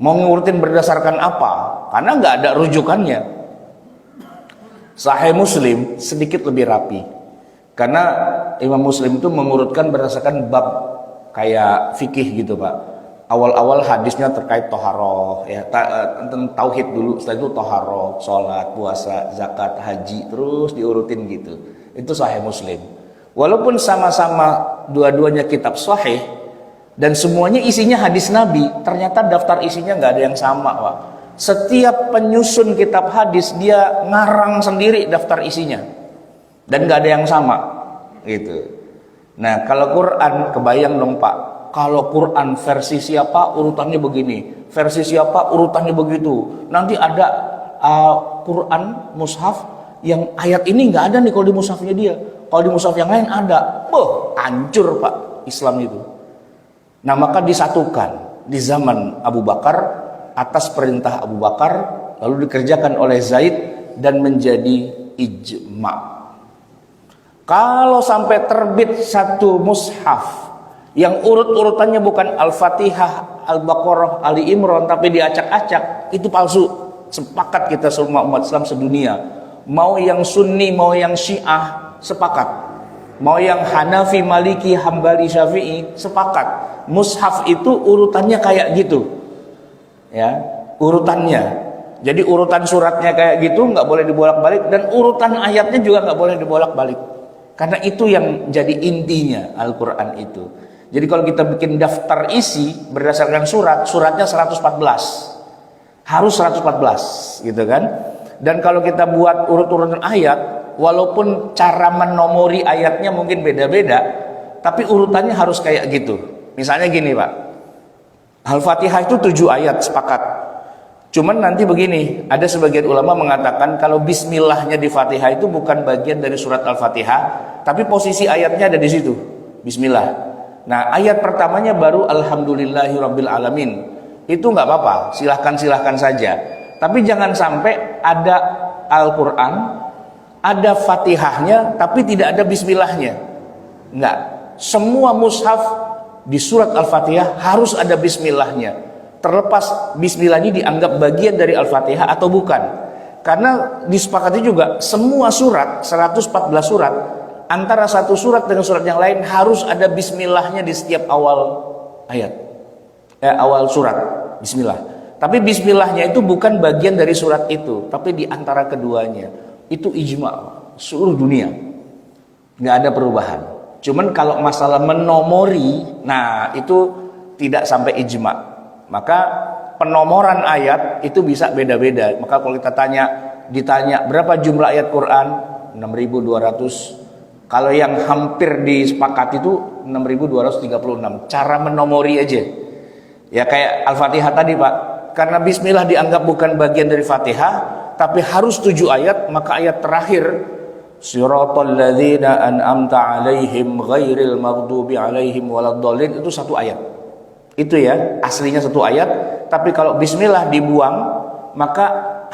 Mau ngurutin berdasarkan apa? Karena nggak ada rujukannya. Sahih Muslim sedikit lebih rapi. Karena Imam Muslim itu mengurutkan berdasarkan bab kayak fikih gitu Pak. Awal-awal hadisnya terkait toharoh, ya tentang tauhid dulu, setelah itu toharoh, sholat, puasa, zakat, haji, terus diurutin gitu. Itu Sahih Muslim. Walaupun sama-sama dua-duanya kitab sahih dan semuanya isinya hadis Nabi, ternyata daftar isinya nggak ada yang sama Pak. Setiap penyusun kitab hadis dia ngarang sendiri daftar isinya dan nggak ada yang sama gitu. Nah kalau Quran kebayang dong Pak, kalau Quran versi siapa urutannya begini, versi siapa urutannya begitu. Nanti ada Quran mushaf yang ayat ini nggak ada nih kalau di mushafnya dia, kalau di mushaf yang lain ada. Hancur Pak Islam itu. Nah maka disatukan di zaman Abu Bakar atas perintah Abu Bakar, lalu dikerjakan oleh Zaid dan menjadi ijma. Kalau sampai terbit satu mushaf yang urut-urutannya bukan Al-Fatihah, Al-Baqarah, Ali Imran, tapi diacak-acak, itu palsu. Sepakat kita semua umat Islam sedunia. Mau yang Sunni, mau yang Syiah, sepakat. Mau yang Hanafi, Maliki, Hambali, Syafi'i, sepakat. Mushaf itu urutannya kayak gitu. Ya, urutannya. Jadi urutan suratnya kayak gitu, nggak boleh dibolak-balik, dan urutan ayatnya juga nggak boleh dibolak-balik. Karena itu yang jadi intinya Al-Quran itu. Jadi kalau kita bikin daftar isi berdasarkan surat, suratnya 114. Harus 114 gitu kan. Dan kalau kita buat urut-urutan ayat, walaupun cara menomori ayatnya mungkin beda-beda, tapi urutannya harus kayak gitu. Misalnya gini Pak, Al-Fatihah itu 7 ayat, sepakat. Cuman nanti begini, ada sebagian ulama mengatakan kalau bismillahnya di Fatihah itu bukan bagian dari surat Al-Fatihah, tapi posisi ayatnya ada di situ, bismillah. Nah ayat pertamanya baru Alhamdulillahirabbil alamin. Itu nggak apa-apa, silahkan saja. Tapi jangan sampai ada Al-Quran, ada Fatihahnya, tapi tidak ada bismillahnya. Enggak. Semua mushaf di surat Al-Fatihah harus ada bismillahnya. Terlepas bismillah ini dianggap bagian dari Al-Fatihah atau bukan. Karena disepakati juga semua surat, 114 surat, antara satu surat dengan surat yang lain harus ada bismillahnya di setiap awal ayat, awal surat, bismillah. Tapi bismillahnya itu bukan bagian dari surat itu, tapi di antara keduanya. Itu ijma seluruh dunia, nggak ada perubahan. Cuman kalau masalah menomori, nah itu tidak sampai ijma. Maka penomoran ayat itu bisa beda-beda. Maka kalau kita ditanya berapa jumlah ayat Quran, 6.200. Kalau yang hampir disepakati itu 6.236. Cara menomori aja. Ya kayak Al-Fatihah tadi, Pak. Karena bismillah dianggap bukan bagian dari Fatihah, tapi harus 7 ayat, maka ayat terakhir Siratal ladzina an'amta 'alaihim ghairil maghdubi 'alaihim waladdallin itu 1 ayat. Itu ya, aslinya 1 ayat, tapi kalau bismillah dibuang, maka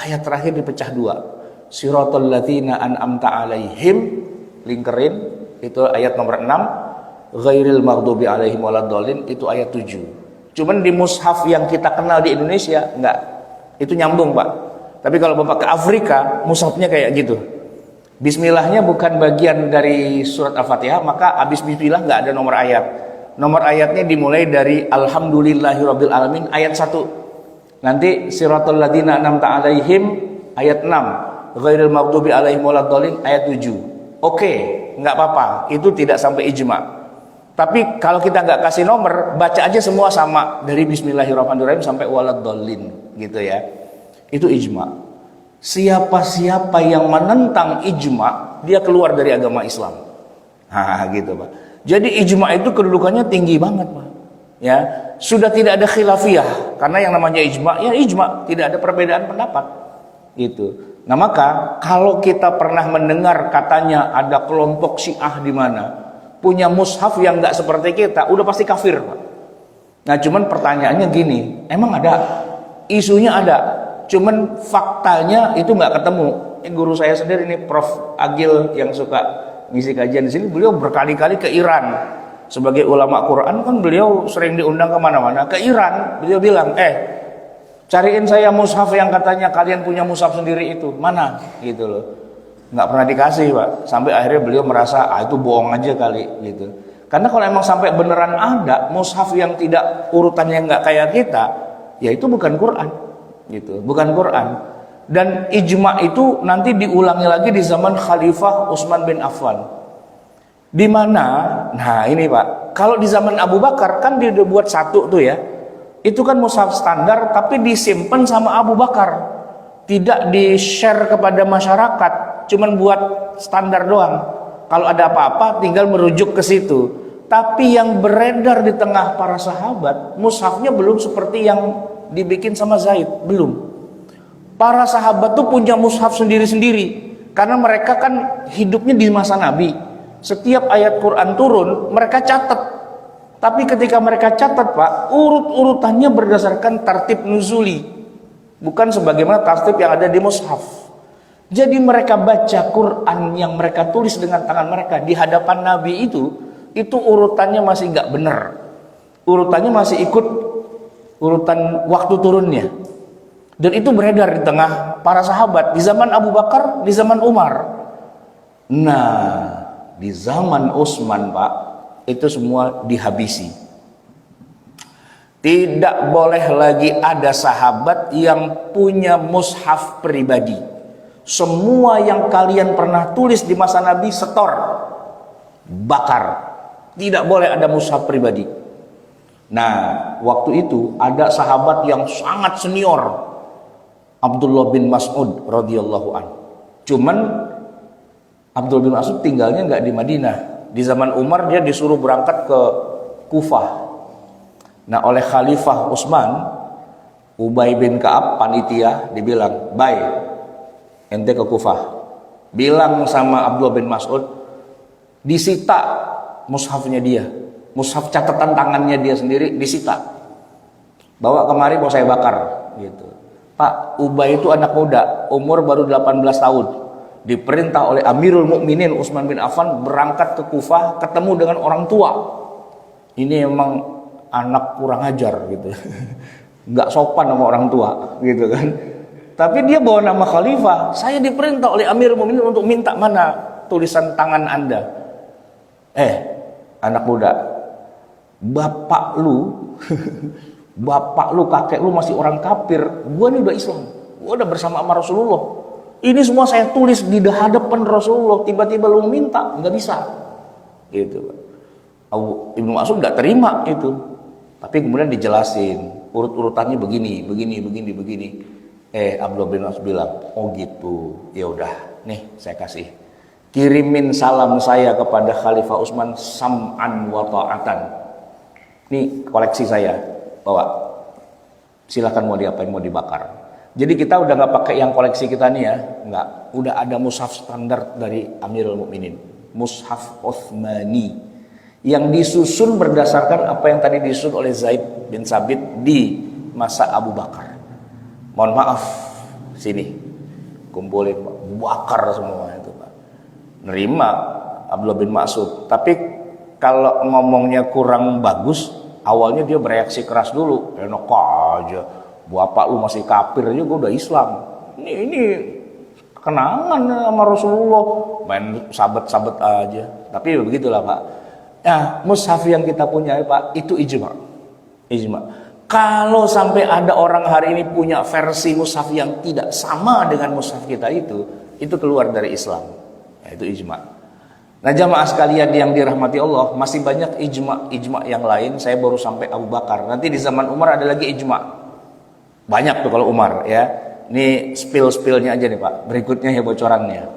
ayat terakhir dipecah 2. Siratal ladzina an'amta 'alaihim, lingkerin, itu ayat nomor 6, ghairil maghdubi 'alaihim waladdallin itu ayat 7. Cuman di mushaf yang kita kenal di Indonesia enggak. Itu nyambung, Pak. Tapi kalau Bapak ke Afrika, mushafnya kayak gitu. Bismillahnya bukan bagian dari surat Al-Fatihah, maka habis bismillah enggak ada nomor ayat. Nomor ayatnya dimulai dari Alhamdulillahirabbil alamin ayat 1. Nanti siratal ladzina an'amta 'alaihim ayat 6, ghairil maghdubi 'alaihim waladdallin ayat 7. Oke, enggak apa-apa. Itu tidak sampai ijma. Tapi kalau kita nggak kasih nomor, baca aja semua sama dari Bismillahirrahmanirrahim sampai waladdallin, gitu ya. Itu ijma. Siapa-siapa yang menentang ijma, dia keluar dari agama Islam. Gitu, Pak. Jadi ijma itu kedudukannya tinggi banget, Pak. Ya, sudah tidak ada khilafiyah karena yang namanya ijma, ya ijma, tidak ada perbedaan pendapat. Gitu. Nah, maka kalau kita pernah mendengar katanya ada kelompok Syiah di mana punya mushaf yang nggak seperti kita, udah pasti kafir, Pak. Nah, cuman pertanyaannya gini, emang ada? Isunya ada, cuman faktanya itu nggak ketemu. Guru saya sendiri nih, Prof. Agil yang suka ngisi kajian di sini, beliau berkali-kali ke Iran. Sebagai ulama Quran kan beliau sering diundang kemana-mana. Ke Iran, beliau bilang, cariin saya mushaf yang katanya kalian punya mushaf sendiri itu, mana? Gitu loh. Nggak pernah dikasih, Pak. Sampai akhirnya beliau merasa itu bohong aja kali gitu. Karena kalau emang sampai beneran ada mushaf yang tidak urutannya nggak kayak kita, ya itu bukan Quran gitu, bukan Quran. Dan ijma itu nanti diulangi lagi di zaman Khalifah Utsman bin Affan. Di mana? Nah, ini, Pak. Kalau di zaman Abu Bakar kan dia udah buat 1 tuh ya. Itu kan mushaf standar tapi disimpan sama Abu Bakar. Tidak di-share kepada masyarakat. Cuman buat standar doang. Kalau ada apa-apa tinggal merujuk ke situ. Tapi yang beredar di tengah para sahabat, mushafnya belum seperti yang dibikin sama Zaid, belum. Para sahabat tuh punya mushaf sendiri-sendiri karena mereka kan hidupnya di masa Nabi. Setiap ayat Quran turun, mereka catat. Tapi ketika mereka catat, Pak, urut-urutannya berdasarkan tartib nuzuli, bukan sebagaimana tartib yang ada di mushaf. Jadi mereka baca Quran yang mereka tulis dengan tangan mereka di hadapan Nabi itu urutannya masih nggak benar. Urutannya masih ikut urutan waktu turunnya. Dan itu beredar di tengah para sahabat di zaman Abu Bakar, di zaman Umar. Nah, di zaman Utsman, Pak, itu semua dihabisi. Tidak boleh lagi ada sahabat yang punya mushaf pribadi. Semua yang kalian pernah tulis di masa Nabi setor, bakar. Tidak boleh ada mushaf pribadi. Nah, waktu itu ada sahabat yang sangat senior, Abdullah bin Mas'ud radhiyallahu anhu. Cuman Abdullah bin Mas'ud tinggalnya nggak di Madinah. Di zaman Umar dia disuruh berangkat ke Kufah. Nah, oleh Khalifah Utsman, Ubay bin Ka'ab panitia dibilang, "Bay, ente ke Kufah, bilang sama Abdullah bin Mas'ud disita mushafnya dia, mushaf catatan tangannya dia sendiri disita, bawa kemari mau saya bakar gitu." Pak, Ubay itu anak muda, umur baru 18 tahun, diperintah oleh Amirul Mukminin Utsman bin Affan berangkat ke Kufah, ketemu dengan orang tua. Ini emang anak kurang ajar gitu, nggak sopan sama orang tua gitu kan. Tapi dia bawa nama khalifah. Saya diperintah oleh Amirul Mukminin untuk minta mana tulisan tangan Anda. Anak muda, bapak lu bapak lu, kakek lu masih orang kafir, gua nih udah Islam, gua udah bersama sama Rasulullah, ini semua saya tulis di hadapan Rasulullah, tiba-tiba lu minta, nggak bisa gitu. Ibnu Mas'ud nggak terima itu, tapi kemudian dijelasin urut-urutannya begini. Abdullah bin Mas'ud bilang, oh gitu, ya udah nih saya kasih, kirimin salam saya kepada Khalifah Utsman, sam'an wa ta'atan, ini koleksi saya, bawa, silakan mau diapain, mau dibakar. Jadi kita udah nggak pakai yang koleksi kita nih ya, nggak, udah ada mushaf standar dari Amirul Mukminin, mushaf Utsmani, yang disusun berdasarkan apa yang tadi disusun oleh Zaid bin Sabit di masa Abu Bakar. Mohon maaf, sini kumpulin, bakar semua itu Pak. Nerima Abdullah bin Mas'ud, tapi kalau ngomongnya kurang bagus, awalnya dia bereaksi keras dulu, enak aja, bapak lu masih kafir aja, gue udah Islam. Ini kenangan sama Rasulullah, main sabet-sabet aja. Tapi begitulah Pak. Nah, mushaf yang kita punya Pak, itu ijma. Kalau sampai ada orang hari ini punya versi mushaf yang tidak sama dengan mushaf kita itu keluar dari Islam. Ya, itu ijma. Nah jamaah sekalian yang dirahmati Allah, masih banyak ijma yang lain. Saya baru sampai Abu Bakar. Nanti di zaman Umar ada lagi ijma. Banyak tuh kalau Umar ya. Ini spill-spillnya aja nih Pak. Berikutnya ya bocorannya.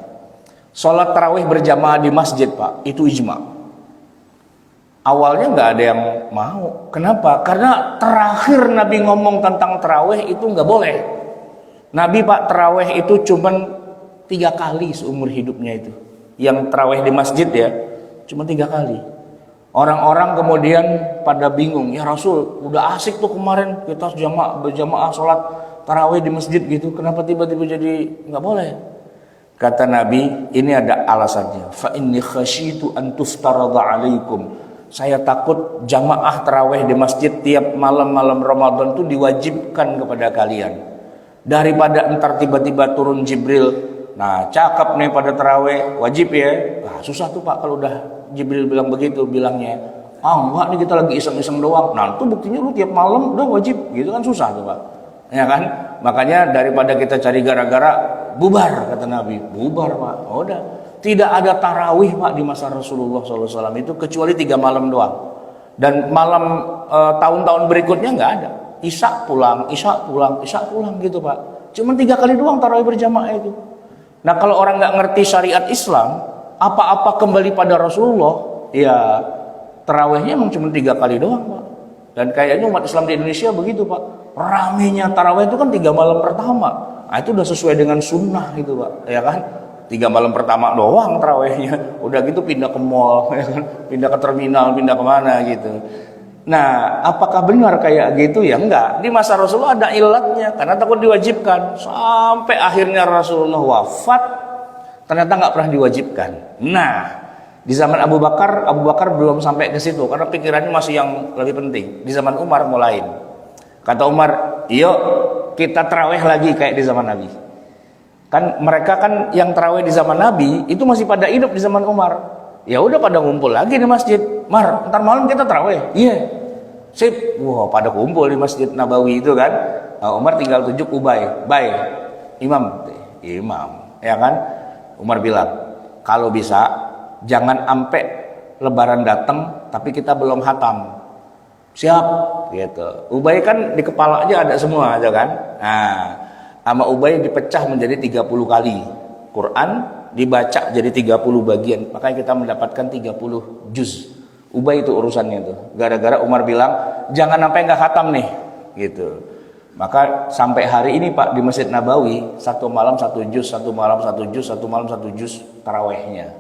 Sholat tarawih berjamaah di masjid Pak, itu ijma. Awalnya nggak ada yang mau. Kenapa? Karena terakhir Nabi ngomong tentang tarawih itu nggak boleh. Nabi Pak tarawih itu cuman 3 kali seumur hidupnya itu. Yang tarawih di masjid ya, cuma 3 kali. Orang-orang kemudian pada bingung, ya Rasul, udah asik tuh kemarin kita berjamaah sholat tarawih di masjid gitu, kenapa tiba-tiba jadi nggak boleh? Kata Nabi, ini ada alasannya. Fa inni khasyitu an tuftarada alaikum. Saya takut jamaah tarawih di masjid tiap malam-malam Ramadan itu diwajibkan kepada kalian. Daripada entar tiba-tiba turun Jibril, nah cakep nih pada tarawih wajib ya. Nah, susah tuh Pak kalau udah Jibril bilang begitu, bilangnya enggak nih kita lagi iseng-iseng doang. Nah itu buktinya lu tiap malam udah wajib gitu kan, susah tuh Pak, ya kan. Makanya daripada kita cari gara-gara, bubar kata Nabi, bubar Pak. Udah, tidak ada tarawih Pak di masa Rasulullah SAW itu kecuali 3 malam doang. Dan malam tahun-tahun berikutnya nggak ada. Isya pulang gitu Pak. Cuma 3 kali doang tarawih berjamaah itu. Nah kalau orang nggak ngerti syariat Islam, apa-apa kembali pada Rasulullah, ya tarawihnya emang cuma 3 kali doang Pak. Dan kayaknya umat Islam di Indonesia begitu Pak. Ramenya tarawih itu kan 3 malam pertama. Nah itu udah sesuai dengan sunnah gitu Pak, ya kan. 3 malam pertama doang tarawihnya. Udah gitu pindah ke mall, ya kan? Pindah ke terminal, pindah kemana gitu. Nah, apakah benar kayak gitu? Ya enggak. Di masa Rasulullah ada ilatnya, karena takut diwajibkan. Sampai akhirnya Rasulullah wafat, ternyata nggak pernah diwajibkan. Nah, di zaman Abu Bakar belum sampai ke situ, karena pikirannya masih yang lebih penting. Di zaman Umar mulai. Kata Umar, yuk kita tarawih lagi kayak di zaman Nabi. Kan mereka kan yang tarawih di zaman Nabi itu masih pada hidup di zaman Umar. Ya udah pada ngumpul lagi di masjid. Mar, ntar malam kita tarawih. Iya. Sip. Wah, pada kumpul di Masjid Nabawi itu kan. Umar tinggal tunjuk Ubay. Imam. Ya kan? Umar bilang, kalau bisa jangan sampai Lebaran datang tapi kita belum hatam. Siap gitu. Ubay kan di kepala aja ada semua aja kan. Nah, sama Ubay dipecah menjadi 30 kali. Quran dibaca jadi 30 bagian, makanya kita mendapatkan 30 juz. Ubay itu urusannya tuh. Gara-gara Umar bilang jangan sampai nggak khatam nih, gitu. Maka sampai hari ini Pak di Masjid Nabawi 1 malam 1 juz, 1 malam 1 juz, 1 malam 1 juz tarawihnya.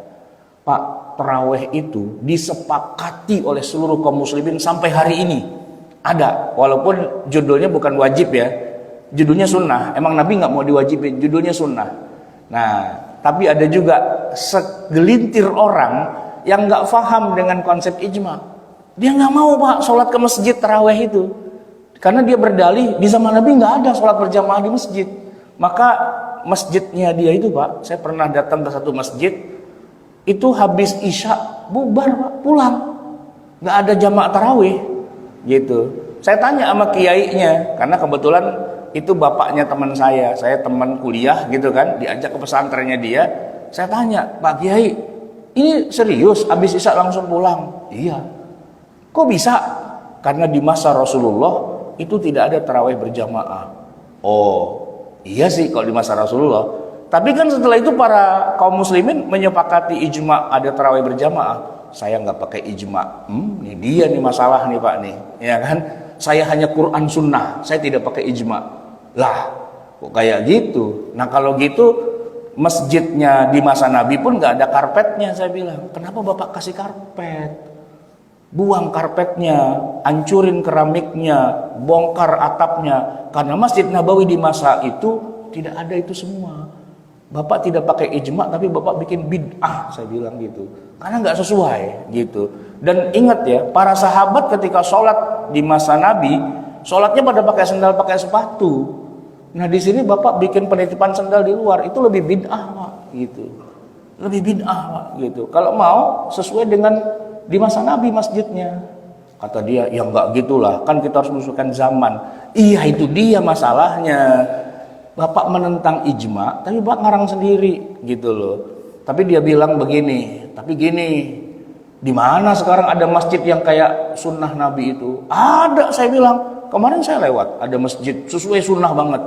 Pak, tarawih itu disepakati oleh seluruh kaum muslimin sampai hari ini. Ada, walaupun judulnya bukan wajib ya. Judulnya sunnah. Emang Nabi nggak mau diwajibin, judulnya sunnah. Nah, tapi ada juga segelintir orang yang nggak paham dengan konsep ijma. Dia nggak mau Pak sholat ke masjid tarawih itu, karena dia berdalih di zaman Nabi nggak ada sholat berjamaah di masjid. Maka masjidnya dia itu Pak, saya pernah datang ke satu masjid, itu habis isya bubar Pak, pulang, nggak ada jamaah tarawih gitu. Saya tanya sama kiainya, karena kebetulan itu bapaknya teman saya teman kuliah gitu kan, diajak ke pesantrennya dia. Saya tanya, Pak Kiai, ini serius habis isya langsung pulang? Iya. Kok bisa? Karena di masa Rasulullah itu tidak ada tarawih berjamaah. Oh iya sih kalau di masa Rasulullah, tapi kan setelah itu para kaum muslimin menyepakati ijma ada tarawih berjamaah. Saya nggak pakai ijma. Ini dia nih masalah nih Pak nih, ya kan? Saya hanya Quran Sunnah, saya tidak pakai ijma. Lah, kok kayak gitu? Nah kalau gitu masjidnya di masa Nabi pun nggak ada karpetnya. Saya bilang, kenapa Bapak kasih karpet? Buang karpetnya, hancurin keramiknya, bongkar atapnya. Karena Masjid Nabawi di masa itu tidak ada itu semua. Bapak tidak pakai ijma, tapi Bapak bikin bid'ah, saya bilang gitu. Karena nggak sesuai gitu. Dan ingat ya, para sahabat ketika sholat di masa Nabi, sholatnya pada pakai sendal, pakai sepatu. Nah di sini Bapak bikin penitipan sendal di luar, itu lebih bid'ah Pak, gitu. Lebih bid'ah Pak, gitu. Kalau mau sesuai dengan di masa Nabi masjidnya. Kata dia, ya enggak gitulah, kan kita harus menyesuaikan zaman. Iya itu dia masalahnya. Bapak menentang ijma, tapi Bapak ngarang sendiri gitu loh. Tapi dia bilang begini, tapi gini, di mana sekarang ada masjid yang kayak sunnah Nabi itu? Ada, saya bilang. Kemarin saya lewat, ada masjid sesuai sunnah banget.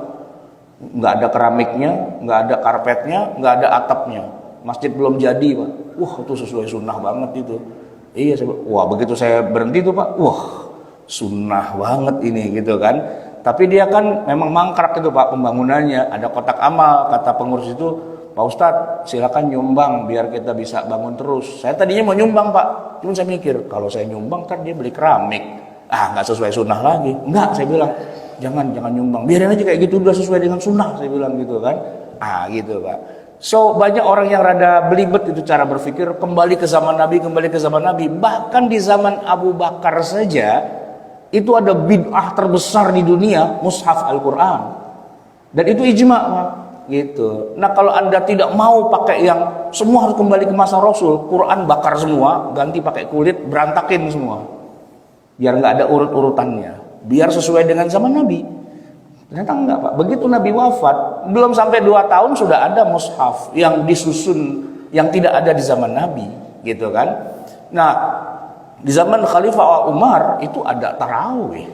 Nggak ada keramiknya, nggak ada karpetnya, nggak ada atapnya. Masjid belum jadi Pak. Wah itu sesuai sunnah banget itu. Iya, wah begitu saya berhenti tuh Pak, wah sunnah banget ini gitu kan. Tapi dia kan memang mangkrak itu Pak pembangunannya, ada kotak amal, kata pengurus itu, Pak Ustadz silakan nyumbang biar kita bisa bangun terus. Saya tadinya mau nyumbang Pak, cuma saya mikir kalau saya nyumbang kan dia beli keramik, nggak sesuai sunnah lagi. Enggak, saya bilang jangan nyumbang, biarin aja kayak gitu, udah sesuai dengan sunnah, saya bilang gitu kan. Gitu Pak. So banyak orang yang rada belibet itu cara berpikir, kembali ke zaman Nabi. Bahkan di zaman Abu Bakar saja itu ada bid'ah terbesar di dunia, mushaf Al-Quran, dan itu ijma gitu. Nah kalau Anda tidak mau pakai yang semua harus kembali ke masa Rasul, Quran bakar semua, ganti pakai kulit, berantakin semua, biar nggak ada urut-urutannya, biar sesuai dengan zaman Nabi. Ternyata enggak Pak, begitu Nabi wafat belum sampai 2 tahun sudah ada mushaf yang disusun yang tidak ada di zaman Nabi gitu kan. Nah di zaman Khalifah Umar itu ada tarawih,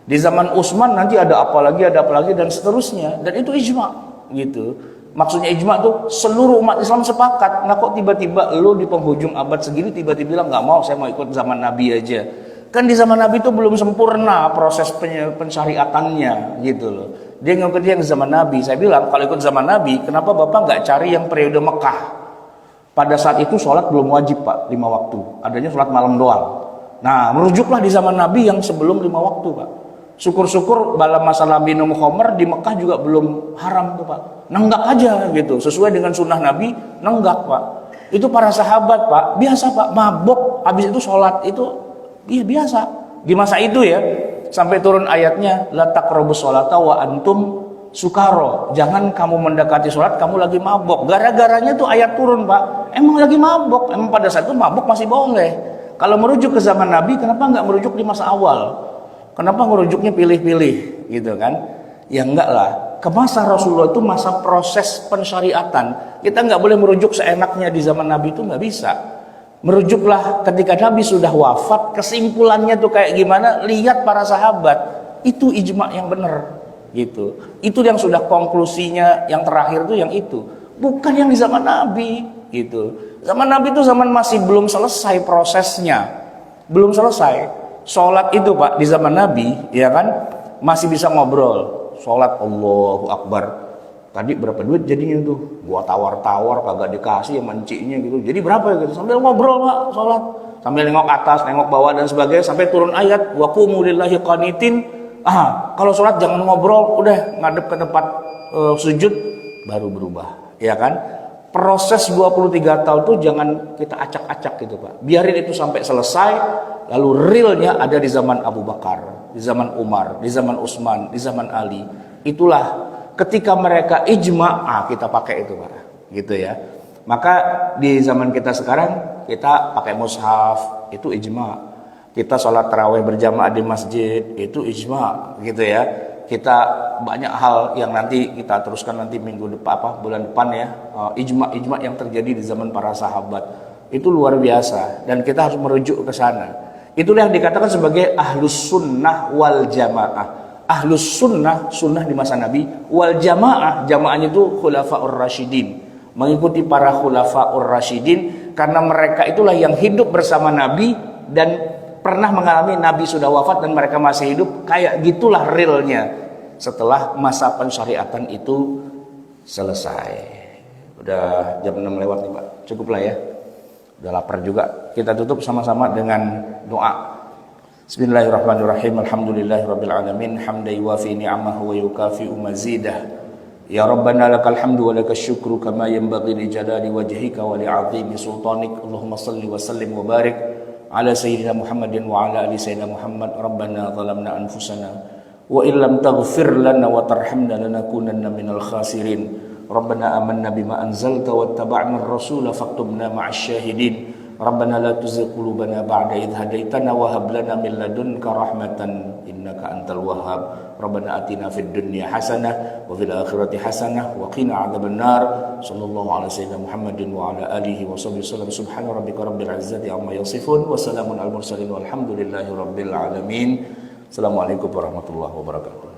di zaman Utsman nanti ada apa lagi dan seterusnya, dan itu ijma gitu. Maksudnya ijma tuh seluruh umat Islam sepakat. Nah kok tiba-tiba lo di penghujung abad segini tiba-tiba bilang nggak mau, saya mau ikut zaman Nabi aja. Kan di zaman Nabi itu belum sempurna proses pensyariatannya gitu loh. Dia ngikutin yang zaman Nabi. Saya bilang kalau ikut zaman Nabi, kenapa Bapak nggak cari yang periode Mekah? Pada saat itu sholat belum wajib Pak, 5 waktu. Adanya sholat malam doang. Nah merujuklah di zaman Nabi yang sebelum 5 waktu Pak. Syukur-syukur dalam masa Nabi minum khamr di Mekah juga belum haram tuh Pak. Nenggak aja gitu, sesuai dengan sunnah Nabi, nenggak Pak. Itu para sahabat Pak, biasa Pak, mabok, habis itu sholat itu iya biasa di masa itu ya, sampai turun ayatnya la taqrabus sholata wa antum sukaro, jangan kamu mendekati sholat kamu lagi mabok. Gara-garanya tuh ayat turun Pak, emang lagi mabok, emang pada saat itu mabok masih boleh. Kalau merujuk ke zaman Nabi, kenapa nggak merujuk di masa awal? Kenapa merujuknya pilih-pilih gitu kan? Ya enggak lah, ke masa Rasulullah itu masa proses pensyariatan. Kita nggak boleh merujuk seenaknya di zaman Nabi, itu nggak bisa. Merujuklah ketika Nabi sudah wafat, kesimpulannya tuh kayak gimana, lihat para sahabat, itu ijma yang benar gitu. Itu yang sudah konklusinya yang terakhir tuh yang itu, bukan yang di zaman Nabi gitu. Zaman Nabi itu zaman masih belum selesai prosesnya, belum selesai. Sholat itu Pak di zaman Nabi ya kan masih bisa ngobrol, sholat Allahu Akbar, tadi berapa duit jadinya tuh, gua tawar-tawar kagak dikasih sama enciknya gitu, jadi berapa gitu, sambil ngobrol Pak sholat, sambil nengok atas, nengok bawah dan sebagainya, sampai turun ayat wa qumu lillahi qanitin. Kalau sholat jangan ngobrol, udah ngadep ke tempat sujud baru berubah ya kan. Proses 23 tahun tuh jangan kita acak-acak gitu Pak, biarin itu sampai selesai, lalu realnya ada di zaman Abu Bakar, di zaman Umar, di zaman Utsman, di zaman Ali. Itulah ketika mereka ijma, kita pakai itu Pak, gitu ya. Maka di zaman kita sekarang kita pakai mushaf, itu ijma. Kita sholat tarawih berjamaah di masjid, itu ijma, gitu ya. Kita banyak hal yang nanti kita teruskan nanti minggu depan, bulan depan ya, ijma yang terjadi di zaman para sahabat itu luar biasa, dan kita harus merujuk ke sana. Itulah yang dikatakan sebagai ahlus sunnah wal jamaah. Ahlus sunnah, sunnah di masa Nabi, wal jamaah, jamaahnya itu khulafaur rasyidin, mengikuti para khulafaur rasyidin, karena mereka itulah yang hidup bersama Nabi dan pernah mengalami Nabi sudah wafat dan mereka masih hidup. Kayak gitulah realnya setelah masa pensyariatan itu selesai. Udah jam 6 lewat nih Pak, cukup lah ya, udah lapar juga. Kita tutup sama-sama dengan doa. Bismillahirrahmanirrahim. Alhamdulillahirabbil alamin, hamdan yuwafi ni'amahu wa yukafi'u mazidah. Ya Rabbana lakal hamdu wa lakas syukru kama yanbaghi li jalali wajhika wa li 'azimi sultanik. Allahumma shalli wa sallim wa barik ala sayyidina Muhammadin wa ala ali sayyidina Muhammad. Rabbana zalamna anfusana wa illam taghfir lana wa tarhamna lanakunanna minal khasirin. Rabbana amanna bima anzalta wattaba'na ar-rasula faktubna ma'asy syahidin. Rabbana la tuzigh qulubana ba'da idh hadaitana wa hab lana min ladunka rahmatan innaka antal wahhab. Rabbana atina fid dunya hasanah wa fil akhirati hasanah wa qina adzabannar. Sallallahu ala sayyidina Muhammadin wa ala alihi wa sahbihi wasallam. Subhana rabbika rabbil izzati amma yasifun wa salamun al mursalin walhamdulillahi rabbil alamin. Assalamualaikum warahmatullahi wabarakatuh.